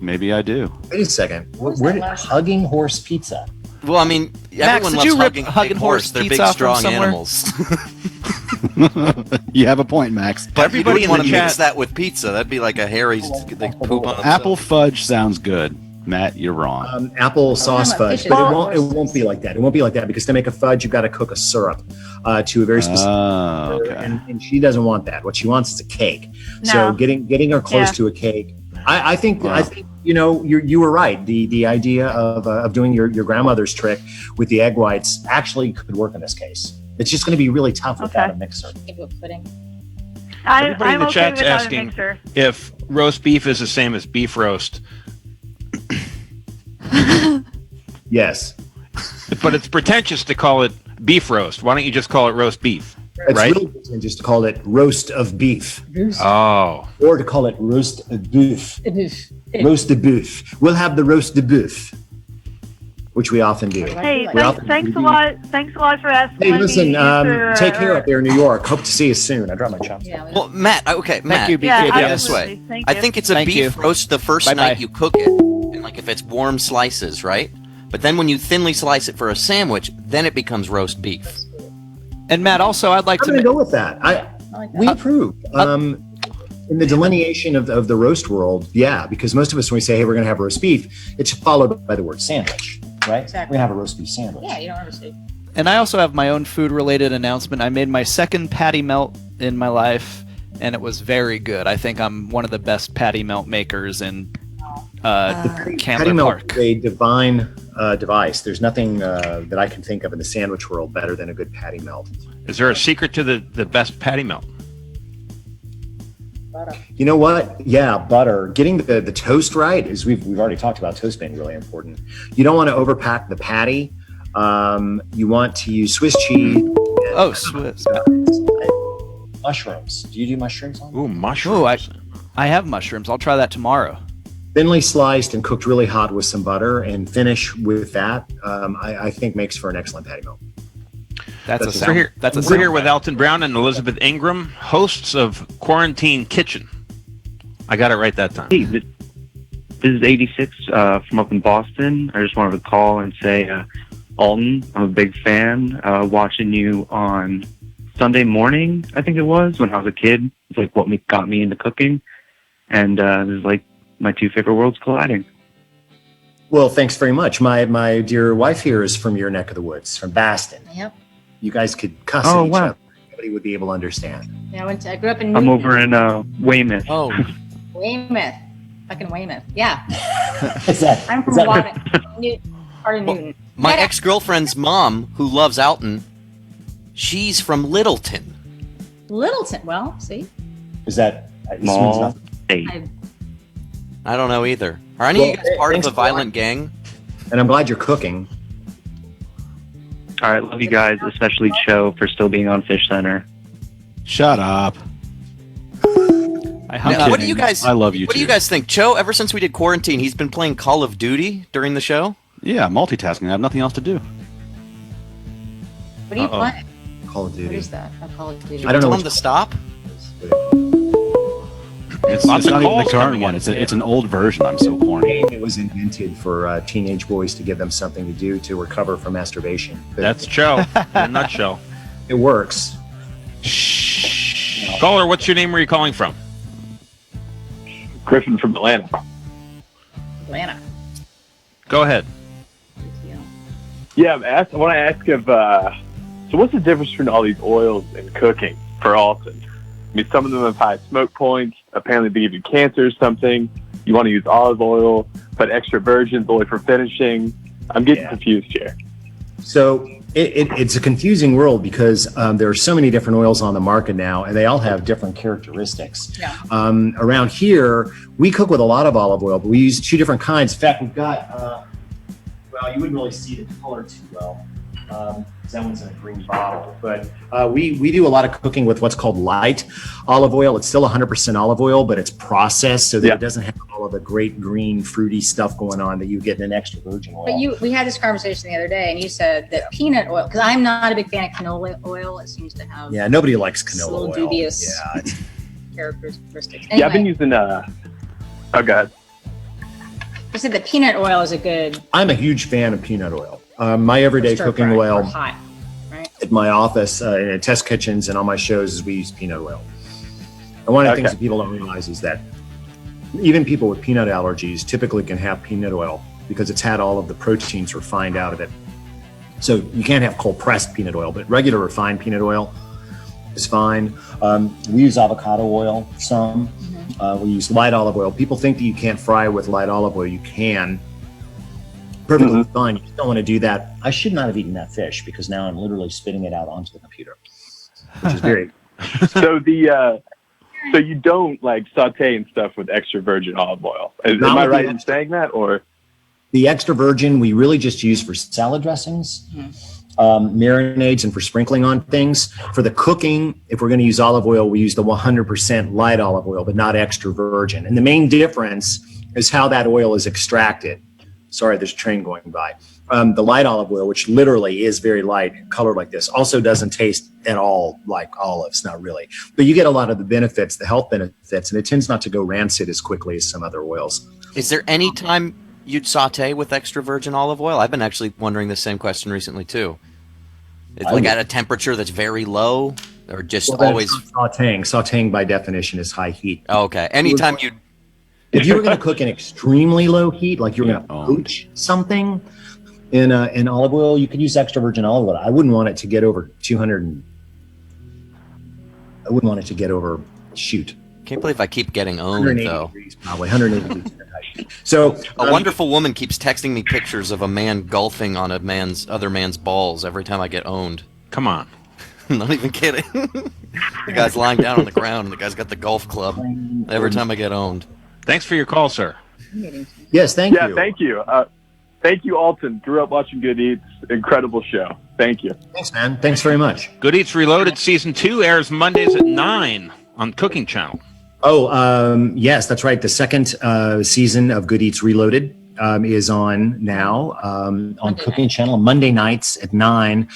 Maybe I do. Wait a second. Where did hugging horse pizza? Well, I mean, everyone did loves you rip hugging hugging horse They're big, pizza from strong somewhere? animals. You have a point, Max. But everybody in want the to mix chat- that with pizza. That'd be like a hairy they poop on Apple fudge sounds good. Matt, you're wrong. Apple sauce talking about fudge, fishes. but it won't be like that. It won't be like that because to make a fudge, you've got to cook a syrup to a very specific. Oh, okay. And she doesn't want that. What she wants is a cake. No. So getting her close Yeah. to a cake. I think you were right. The idea of doing your grandmother's trick with the egg whites actually could work in this case. It's just going to be really tough without a mixer. Pudding. Everybody I'm in the okay chat's without a asking mixer. if roast beef is the same as beef roast. Yes. But it's pretentious to call it beef roast. Why don't you just call it roast beef? It's right? really just to call it roast of beef. Oh. Or to call it roast of beef. Roast de boeuf. We'll have the roast de boeuf, which we often do. Hey, We often thanks do. a lot. Thanks a lot for asking. Hey, me listen, answer, take care up there in New York. Hope to see you soon. I dropped my chopsticks. Well, Matt, Matt, you, Yeah, put it this absolutely. way. Thank I you. think it's a Thank beef you. roast the first Bye-bye. night you cook it, and like if it's warm slices, right? But then when you thinly slice it for a sandwich, then it becomes roast beef. And Matt, also, I'd like I'm to. going to go with that. I like that. We approve. In the delineation of the roast world, yeah, because most of us, when we say, hey, we're going to have roast beef, it's followed by the word sandwich, right? Exactly. We're going to have a roast beef sandwich. Yeah, you don't ever see. And I also have my own food-related announcement. I made my second patty melt in my life, and it was very good. I think I'm one of the best patty melt makers in Patty Candler melt Park. is a divine device. There's nothing that I can think of in the sandwich world better than a good patty melt. Is there a secret to the best patty melt? Butter. You know what? Yeah, butter. Getting the toast right is we've already talked about toast being really important. You don't want to overpack the patty. You want to use Swiss cheese. Oh, Swiss. Mushrooms. Do you do mushrooms on? Ooh, mushrooms. Ooh, I have mushrooms. I'll try that tomorrow. Thinly sliced and cooked really hot with some butter, and finish with that. I think makes for an excellent patty melt. That's a We're sound. here, That's a we're here sound with bite. Alton Brown and Elizabeth Ingram, hosts of Quarantine Kitchen. I got it right that time. Hey, this is 86 from up in Boston. I just wanted to call and say, Alton, I'm a big fan. Watching you on Sunday morning, I think it was, when I was a kid. It's like what got me into cooking. And this is like my two favorite worlds colliding. Well, thanks very much. My dear wife here is from your neck of the woods, from Baston. Yep. You guys could cuss Oh, at each wow. other. Nobody would be able to understand. Yeah, I grew up in I'm Newton. over in Weymouth. Oh, Weymouth. Fucking Weymouth. Yeah. Is that, I'm from is that- part of Newton. my Yeah. ex-girlfriend's mom, who loves Alton, she's from Littleton. Littleton. Well, see? Is that Small state. I don't know either. Are any of you guys Well, part of thanks a for violent gang? And I'm glad you're cooking. All right, love you guys, especially Cho for still being on Fishcenter. Shut up. I hung Now, up. what do you guys? I love you What do too. you guys think, Cho? Ever since we did quarantine, he's been playing Call of Duty during the show. Yeah, multitasking. I have nothing else to do. What are you Uh-oh. playing? Call of What Duty. is that? A Call of Duty. I don't know Tell which him to stop. It's Lots not of even the calls current coming one. in. It's an old version. I'm so corny. It was invented for teenage boys to give them something to do to recover from masturbation. But That's Joe in a nutshell. it works. Caller, what's your name? Where are you calling from? Griffin from Atlanta. Atlanta. Go ahead. Yeah, I want to ask if, so what's the difference between all these oils in cooking for Alton? I mean, some of them have high smoke points. Apparently they give you cancer or something. You want to use olive oil, but extra virgin's only for finishing. I'm getting confused here. So it's a confusing world because there are so many different oils on the market now, and they all have different characteristics. Yeah. Around here, we cook with a lot of olive oil, but we use two different kinds. In fact, we've got, well, you wouldn't really see the color too well. 'Cause that one's in a green bottle. But we do a lot of cooking with what's called light olive oil. It's still 100% olive oil, but it's processed so that it doesn't have all of the great green fruity stuff going on that you get in an extra virgin oil. But we had this conversation the other day, and you said that peanut oil, because I'm not a big fan of canola oil. It seems to have Yeah, nobody likes a canola little oil. dubious Yeah, it's, characteristics. Yeah, I've been Anyway, using, oh, God. you said that peanut oil is a good I'm a huge fan of peanut oil. My everyday stir cooking fry or oil hot, right? at my office, in test kitchens and on my shows is we use peanut oil. And one of the things that people don't realize is that even people with peanut allergies typically can have peanut oil because it's had all of the proteins refined out of it. So you can't have cold pressed peanut oil, but regular refined peanut oil is fine. We use avocado oil some. We use light olive oil. People think that you can't fry with light olive oil. You can. Perfectly fine. You just don't want to do that. I should not have eaten that fish because now I'm literally spitting it out onto the computer, which is very. So so you don't like saute and stuff with extra virgin olive oil. Am Not I with right the in saying that, or? The extra virgin we really just use for salad dressings, marinades, and for sprinkling on things. For the cooking, if we're going to use olive oil, we use the 100% light olive oil, but not extra virgin. And the main difference is how that oil is extracted. Sorry, there's a train going by. The light olive oil, which literally is very light, colored like this, also doesn't taste at all like olives, not really. But you get a lot of the benefits, the health benefits, and it tends not to go rancid as quickly as some other oils. Is there any time you'd saute with extra virgin olive oil? I've been actually wondering the same question recently too. It's like at a temperature that's very low. or just Well, that's always? not sautéing. Sautéing by definition is high heat. Oh, okay. Anytime you. If you were going to cook in extremely low heat, like you're going to poach something in olive oil, you could use extra virgin olive oil. I wouldn't want it to get over 200. I wouldn't want it to get over. Shoot. Can't believe I keep getting owned 180 though. degrees, probably 180 degrees. So a wonderful woman keeps texting me pictures of a man golfing on other man's balls every time I get owned. Come on. I'm not even kidding. The guy's lying down on the ground and the guy's got the golf club every time I get owned. Thanks for your call, sir. Yes, thank you. Yeah, thank you. Thank you, Alton. Grew up watching Good Eats. Incredible show. Thank you. Thanks, man. Thanks very much. Good Eats Reloaded Season 2 airs Mondays at 9 on Cooking Channel. Oh, yes, that's right. The second season of Good Eats Reloaded is on now on Cooking Channel Monday nights at 9.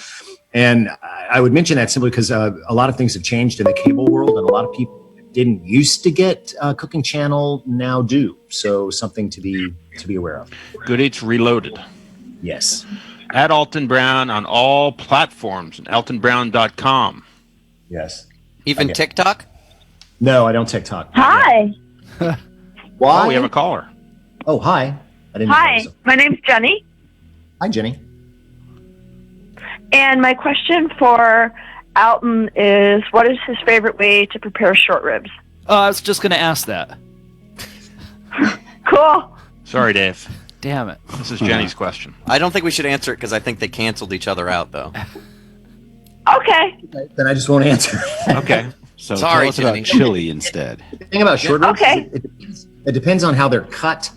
And I would mention that simply because a lot of things have changed in the cable world, and a lot of people that didn't used to get Cooking Channel now do. So something to be aware of. Good Eats Reloaded. Yes. At Alton Brown on all platforms and altonbrown.com. Yes. Even TikTok? No, I don't TikTok. Hi. Why? Oh, we have a caller. Oh, hi. I didn't Hi, know. my name's Jenny, Hi, Jenny. and my question for Alton is, what is his favorite way to prepare short ribs? I was just going to ask that. Cool. Sorry, Dave. Damn it. This is Jenny's question. I don't think we should answer it because I think they canceled each other out, though. Okay. Then I just won't answer. Okay. So Sorry, tell us about Jenny. chili instead. The thing about short ribs, Okay. it depends on how they're cut.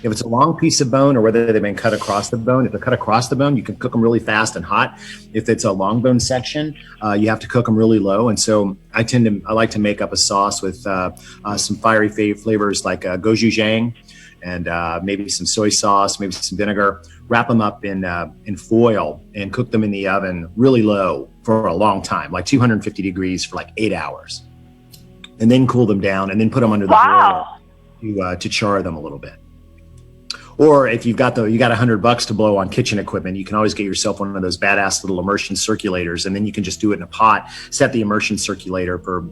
If it's a long piece of bone or whether they've been cut across the bone. If they're cut across the bone, you can cook them really fast and hot. If it's a long bone section, you have to cook them really low. And so I like to make up a sauce with some fiery flavors like gochujang and maybe some soy sauce, maybe some vinegar. Wrap them up in foil and cook them in the oven really low for a long time, like 250 degrees for like 8 hours. And then cool them down and then put them under the broiler to char them a little bit. Or if you got $100 to blow on kitchen equipment, you can always get yourself one of those badass little immersion circulators, and then you can just do it in a pot. Set the immersion circulator for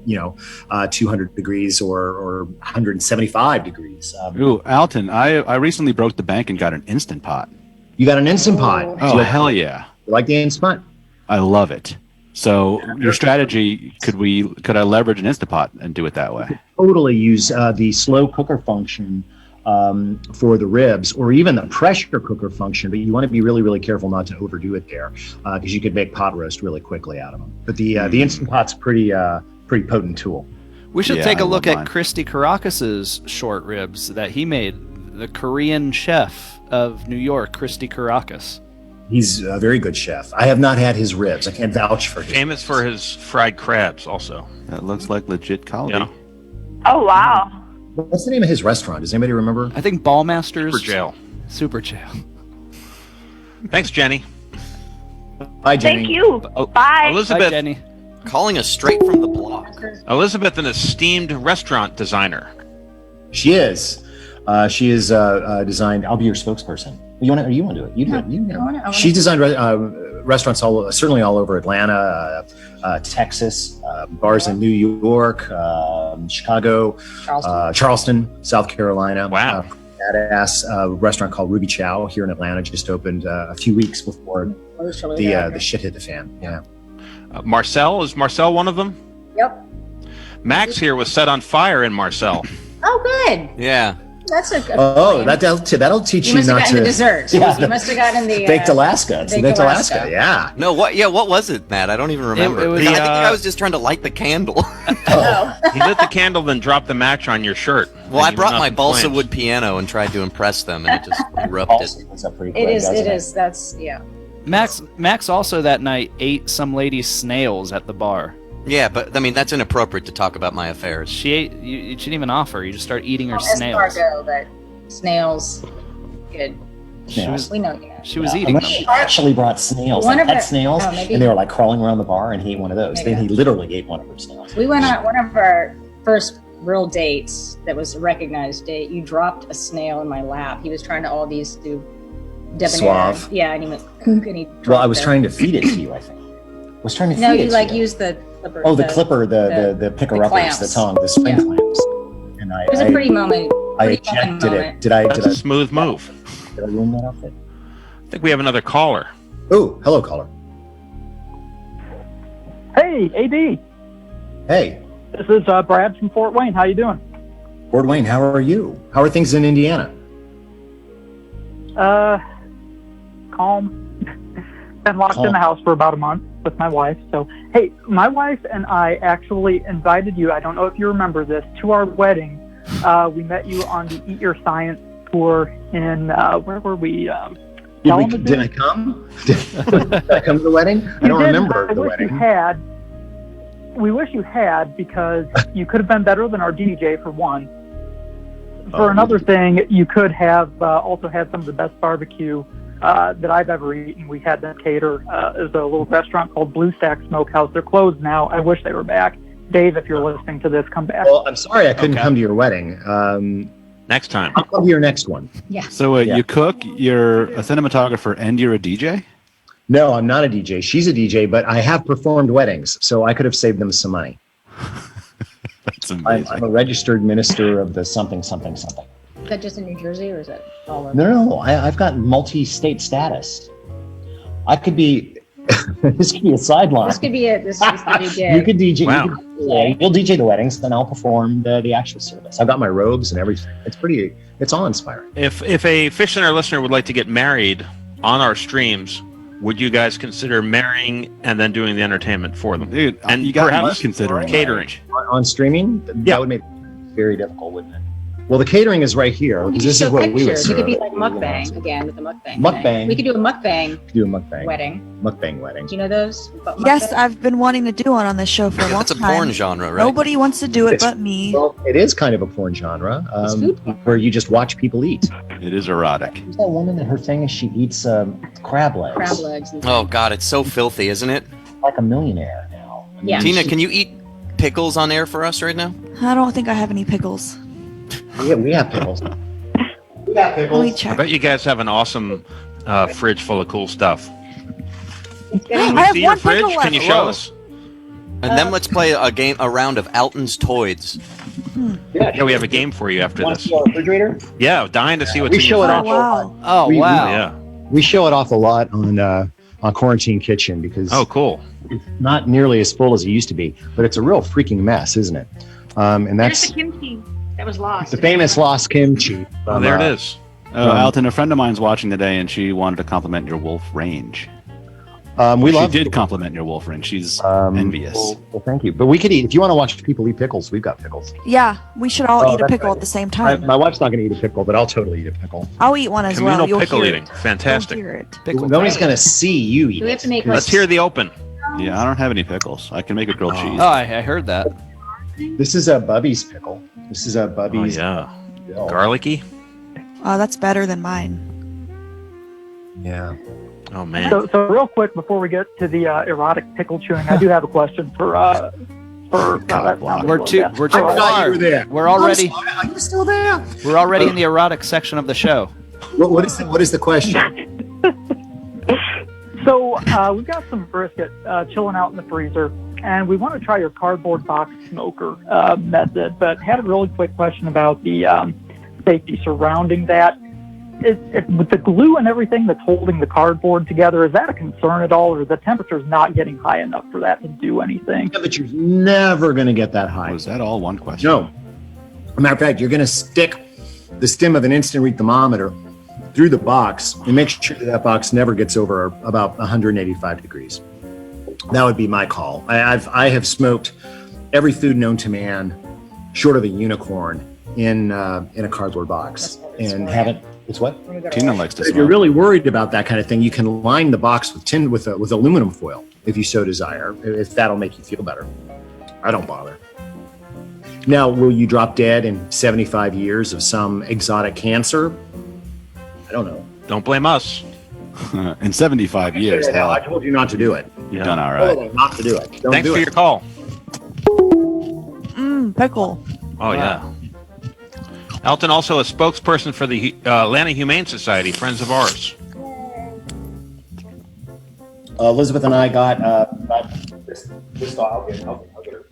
200 degrees or 175 degrees. Ooh, Alton, I recently broke the bank and got an Instant Pot. You got an Instant Pot? Oh, hell yeah! You like the Instant Pot? I love it. So your strategy, could I leverage an Instant Pot and do it that way? Totally use the slow cooker function for the ribs, or even the pressure cooker function, but you want to be really, really careful not to overdo it there, because you could make pot roast really quickly out of them. But the Instant Pot's pretty potent tool. We should take a look at Christy Karakas's short ribs that he made. The Korean chef of New York, Christy Karakas. He's a very good chef. I have not had his ribs. I can't vouch for his Famous for his fried crabs, also. That looks like legit quality. Yeah. Oh, wow. What's the name of his restaurant? Does anybody remember? I think Ballmasters. Super Jail. Super Jail. Thanks, Jenny. Bye, Jenny. Thank you. Bye. Elizabeth. Hi, Jenny. Calling us straight from the block. Elizabeth, an esteemed restaurant designer. She is. She is designed. I'll be your spokesperson. You want to do it? You do it. You know. She's designed restaurants certainly all over Atlanta, Texas, bars in New York, Chicago, Charleston, South Carolina. Wow. Badass restaurant called Ruby Chow here in Atlanta just opened a few weeks before the shit hit the fan. Yeah. Marcel, is Marcel one of them? Yep. Max here was set on fire in Marcel. Oh, good. Yeah. That's a good. Oh, that'll teach You you must have not gotten to. the desserts. Yeah, You must have gotten the baked Alaska. It's the baked Alaska. Yeah. No, what was it, Matt? I don't even remember. It was, I think I was just trying to light the candle. He lit the candle, then dropped the match on your shirt. Well, I brought my balsa wood piano and tried to impress them, and it just erupted. It is. That's yeah. Max also that night ate some lady's snails at the bar. Yeah, but I mean that's inappropriate to talk about my affairs. She ate. You didn't even offer. You just start eating her snails. Escargot, but snails, good. We know you know. She was eating them. She actually brought snails, One like of pet her- snails, oh, maybe- and they were like crawling around the bar, and he ate one of those. Maybe Then he literally ate one of her snails. We went on one of our first real dates that was a recognized date. You dropped a snail in my lap. He was trying to all these do debonair. Suave. Yeah, and he went. And he Well, I dropped was it. trying to feed it to you. I think. I was trying to feed No, it you to like you. used the Clipper, Oh, the clipper, the picker uppers, the tongue, the spring clamps. And It was a pretty moment. I Pretty fucking ejected moment. it. Did I? That's Did a smooth move. I ruin that outfit? I think we have another caller. Oh, hello, caller. Hey, AD. Hey, This is Brad from Fort Wayne. How you doing? Fort Wayne. How are you? How are things in Indiana? Calm. Been locked Calm. in the house for about a month with my wife. So, hey, my wife and I actually invited you, I don't know if you remember this, to our wedding. We met you on the Eat Your Science tour in, where were we? Did I come? Did I come to the wedding? I don't remember the wedding. We wish you had, because you could have been better than our DJ for one. For another thing, you could have also had some of the best barbecue that I've ever eaten. We had them cater. There's a little restaurant called Blue Stack Smokehouse. They're closed now. I wish they were back. Dave, if you're listening to this, come back. Well, I'm sorry I couldn't come to your wedding. Next time. I'll come to your next one. Yeah. So you cook, you're a cinematographer, and you're a DJ? No, I'm not a DJ. She's a DJ, but I have performed weddings, so I could have saved them some money. That's amazing. I'm a registered minister of the something, something, something. Is that just in New Jersey, or is it all over? No, I've got multi-state status. I could be. This could be a sideline. This could be a this is the new gig. You could DJ. Wow. You'll DJ the weddings, then I'll perform the actual service. I've got my robes and everything. It's awe-inspiring. If a Fishcenter listener would like to get married on our streams, would you guys consider marrying and then doing the entertainment for them? Dude, and you got perhaps me considering catering. On streaming, that would make it very difficult, wouldn't it? Well, the catering is right here. You This could is show what we would pictures. You serve. could be like mukbang again with the mukbang. Mukbang. thing. We could do a mukbang Do a mukbang. wedding. Mukbang wedding. Do you know those? Yes, I've been wanting to do one on this show for a long That's a time. porn genre, right? Nobody wants to do it but me. Well, it is kind of a porn genre, where you just watch people eat. It is erotic. Who's that woman that her thing is she eats crab legs? Crab legs. Oh God, it's so filthy, isn't it? Like a millionaire now. Yeah. Tina, can you eat pickles on air for us right now? I don't think I have any pickles. Yeah, we have pickles. We got pickles. Let me I check. bet you guys have an awesome fridge full of cool stuff. I have See your one fridge? pickle Can you left. show us? And then let's play a round of Alton's Toys. Yeah, we have a game for you after Want this. to see our refrigerator? Yeah, dying to see what's We in show your it fridge. off. Wow. Oh, We- wow. Yeah. We show it off a lot on Quarantine Kitchen because Oh, cool. it's not nearly as full as it used to be, but it's a real freaking mess, isn't it? And There's that's the kimchi. That was lost. the famous lost kimchi. Oh, there it is. Alton, a friend of mine's watching today, and she wanted to compliment your wolf range. We love. She did compliment your wolf range. She's envious. Well, thank you. But we could eat if you want to watch people eat pickles. We've got pickles. Yeah, we should all Oh, eat a that's pickle right. at the same time. My wife's not going to eat a pickle, but I'll totally eat a pickle. I'll eat one as Communal well. You'll pickle hear eating. it. Fantastic. You'll hear it. Nobody's going to see you eat Do we have it. to make Let's hear the open. Yeah, I don't have any pickles. I can make a grilled cheese. Oh, I heard that. This is a Bubby's pickle. This is a Oh, Bubby's. yeah. dill. Garlicky? Oh, that's better than mine. Yeah. Oh, man. So real quick before we get to the erotic pickle chewing, I do have a question for We're too I forgot far. you were there. We're already Are you still there? we're already in the erotic section of the show. What is the question? So we've got some brisket chilling out in the freezer, and we want to try your cardboard box smoker method, but had a really quick question about the safety surrounding that. With the glue and everything that's holding the cardboard together, is that a concern at all, or the temperature's not getting high enough for that to do anything? Temperature's never going to get that high. Was that all one question? No. As a matter of fact, you're going to stick the stem of an instant read thermometer through the box and make sure that box never gets over about 185 degrees. That would be my call. I have smoked every food known to man, short of a unicorn, in a cardboard box, and haven't. It's what? Tina likes to If you're smoke. really worried about that kind of thing, you can line the box with aluminum foil if you so desire, if that'll make you feel better. I don't bother. Now, will you drop dead in 75 years of some exotic cancer? I don't know. Don't blame us. In 75 years, hell, I told you not to do it. you've done all right. Oh, not to do it. Don't Thanks do for it. your call. Pickle. Oh, yeah. Alton, also a spokesperson for the Atlanta Humane Society, friends of ours. Elizabeth and I got This dog, I'll get her.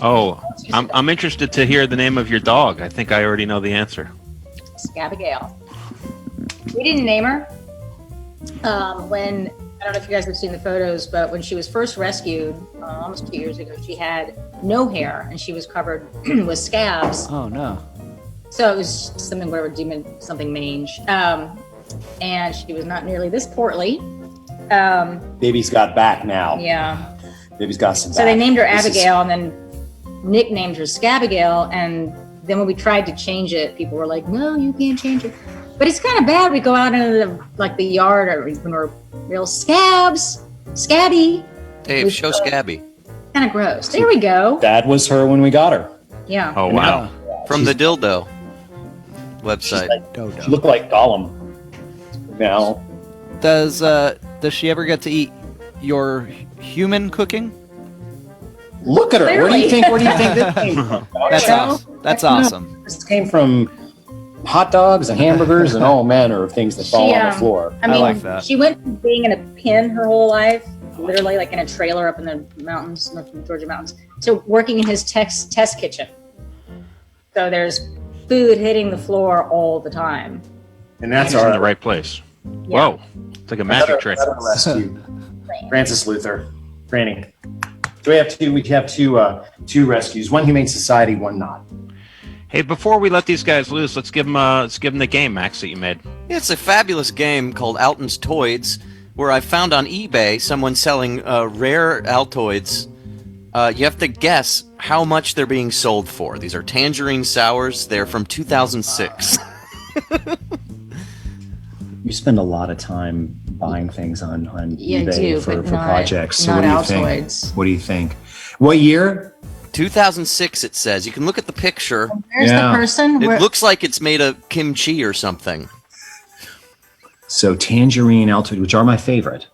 Oh, I'm interested to hear the name of your dog. I think I already know the answer. Scabigail. We didn't name her. When I don't know if you guys have seen the photos, but when she was first rescued almost 2 years ago, she had no hair and she was covered with scabs. Oh no! So it was something, whatever demon, something mange, and she was not nearly this portly. Baby's got back now. Yeah. Baby's got some. So they named her Abigail, and then Nick named her Scabigail, and then when we tried to change it, people were like, "No, you can't change it." But it's kind of bad. We go out into the yard, or when we're real scabby. Dave, show Scabby. Kind of gross. There we go. That was her when we got her. Yeah. Oh wow! From the dildo website. She looked like Gollum. Now, Does she ever get to eat your human cooking? look at her. Where do you think this came from? That's awesome. That's awesome. This came from hot dogs and hamburgers and all manner of things that fall on the floor. I mean, like that. she went from being in a pen her whole life, literally like in a trailer up in the mountains, North Georgia mountains, to working in his test kitchen. So there's food hitting the floor all the time. And that's She's our in the right place. Yeah. Whoa! It's like a magic trick. Another rescue. Francis Luther, Franny. So we have two rescues. One Humane Society, one not. Hey, before we let these guys loose, let's give them the game, Max, that you made. Yeah, it's a fabulous game called Alton's Toys, where I found on eBay someone selling rare Altoids. You have to guess how much they're being sold for. These are tangerine sours. They're from 2006. You spend a lot of time buying things on Yeah, I eBay do, for but not- projects. So not what do you Altoids. think? What do you think? What year? 2006, it says. You can look at the picture. Where's the person? It looks like it's made of kimchi or something. So tangerine Altoid, which are my favorite.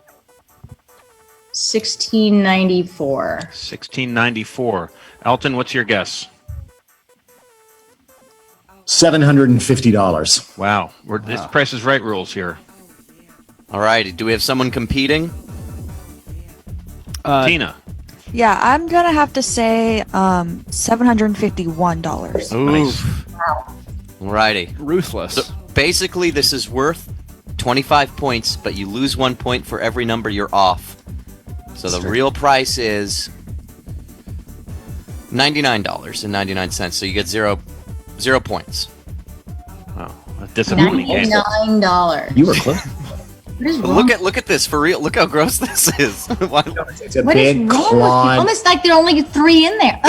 1694. 1694. Alton, what's your guess? $750. Wow. It's Price is Right rules here. All righty. Do we have someone competing? Tina. Yeah, I'm gonna have to say $751. Oof. All righty. Ruthless. So basically, this is worth 25 points, but you lose 1 point for every number you're off. So the real price is $99.99. So you get zero points. Wow, a disappointing game. $99. You were close. What is But wrong? look at this for real. Look how gross this is. Why- It's a What is big wrong with you? clawed, Almost like there are only 3 in there.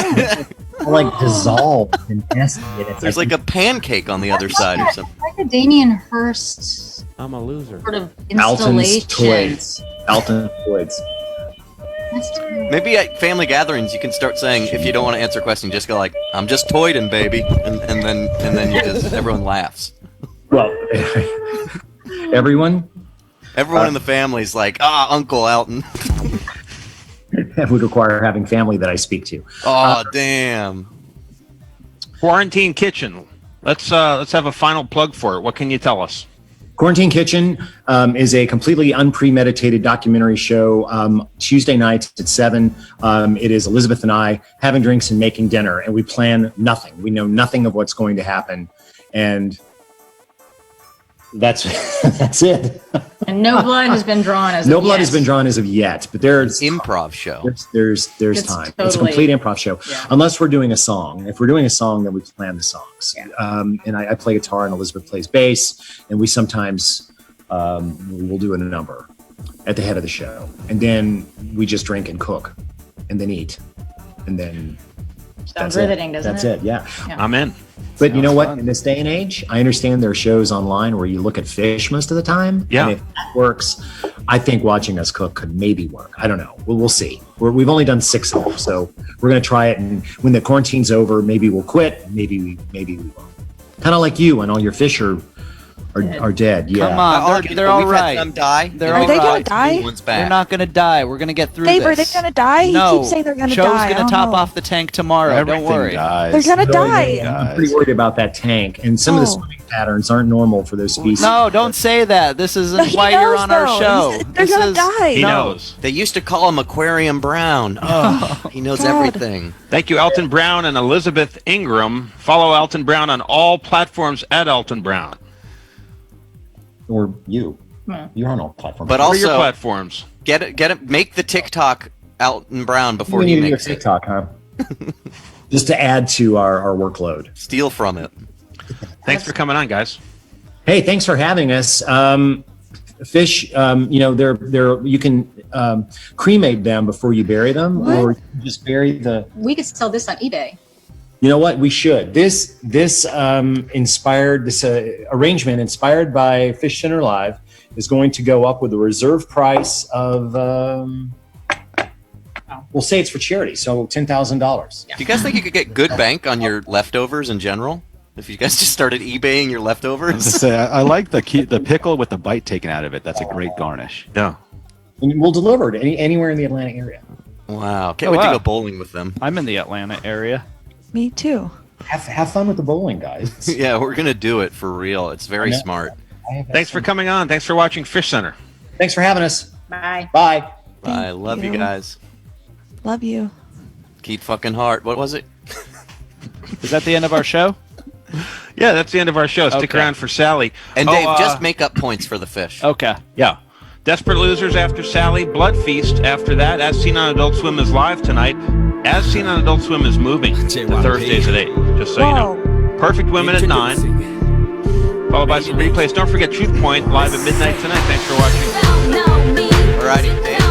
Oh. like dissolved and nasty. And it's There's like a pancake on the other side or something. Like a Damien Hirst I'm a loser. sort of Alton's installation. Toys. Alton Toys. That's terrible. Maybe at family gatherings you can start saying, if you don't want to answer a question, just go like, "I'm just toyding, baby," and then you just everyone laughs. Well, everyone Everyone in the family's like, Uncle Alton. that would require having family that I speak to. Oh, damn. Quarantine Kitchen. Let's have a final plug for it. What can you tell us? Quarantine Kitchen is a completely unpremeditated documentary show. Tuesday nights at 7. It is Elizabeth and I having drinks and making dinner, and we plan nothing. We know nothing of what's going to happen, and that's it. And no blood has been drawn as No of blood yet. has been drawn as of yet, but there's improv show. There's It's time. It's a totally- complete improv show, unless we're doing a song. If we're doing a song, then we plan the songs. And I play guitar, and Elizabeth plays bass, and we sometimes we'll do a number at the head of the show, and then we just drink and cook, and then eat, and then Sounds that's riveting, it. doesn't That's it? it. Yeah. I'm in. But you know what? In this day and age, I understand there are shows online where you look at fish most of the time. Yeah. And if that works, I think watching us cook could maybe work. I don't know. We'll see. We've only done 6 of them, so we're going to try it. And when the quarantine's over, maybe we'll quit. Maybe we won't. Kind of like you and all your fish are are dead. Yeah. Come on, they're all We've had right. some die. They're Are all they gonna right. die? One's back. They're not gonna die. We're gonna get through Dave, are this. they gonna die? No. He keeps saying they're gonna Cho's die. I gonna don't top know. off the tank tomorrow. Everything Don't worry. dies. They're gonna die. Yeah, I'm pretty worried about that tank, and some of the swimming patterns aren't normal for those species. No, don't say that. This isn't No, he why you're knows, on our though. show. They're gonna die. He No. knows. They used to call him Aquarium Brown. Oh, he knows God. everything. Thank you, Alton Brown and Elizabeth Ingram. Follow Alton Brown on all platforms at Alton Brown. Or you. You're on all platforms. But What are your also, platforms? get it. Make the TikTok Alton Brown before We he need to do a makes it. TikTok, huh? Just to add to our workload. Steal from it. Thanks for coming on, guys. Hey, thanks for having us. Fish, they're you can cremate them before you bury them, What? or you can just bury the. We could sell this on eBay. You know what? We should. This inspired this arrangement inspired by Fishcenter Live is going to go up with a reserve price of. We'll say it's for charity, so $10,000. Do you guys think you could get good bank on your leftovers in general? If you guys just started eBaying your leftovers? I like the pickle with the bite taken out of it. That's a great garnish. Yeah. And we'll deliver it anywhere in the Atlanta area. Wow. Can't wait to go bowling with them. I'm in the Atlanta area. Me too. Have fun with the bowling, guys. Yeah, we're going to do it for real. It's very smart. Thanks for coming on. Thanks for watching Fish Center. Thanks for having us. Bye. Bye. I love you you. guys. Love you. Keep fucking hard. What was it? Is that the end of our show? Yeah, that's the end of our show. Stick Okay. around for Sally. And Dave, just make up points for the fish. Okay. Yeah. Desperate Losers after Sally. Blood Feast after that. As Seen on Adult Swim is live tonight. As Seen on Adult Swim is moving to Thursdays at 8, just so you know. Perfect Women at 9. Followed by some replays. Don't forget Truth Point live at midnight tonight. Thanks for watching. Alrighty, Dave.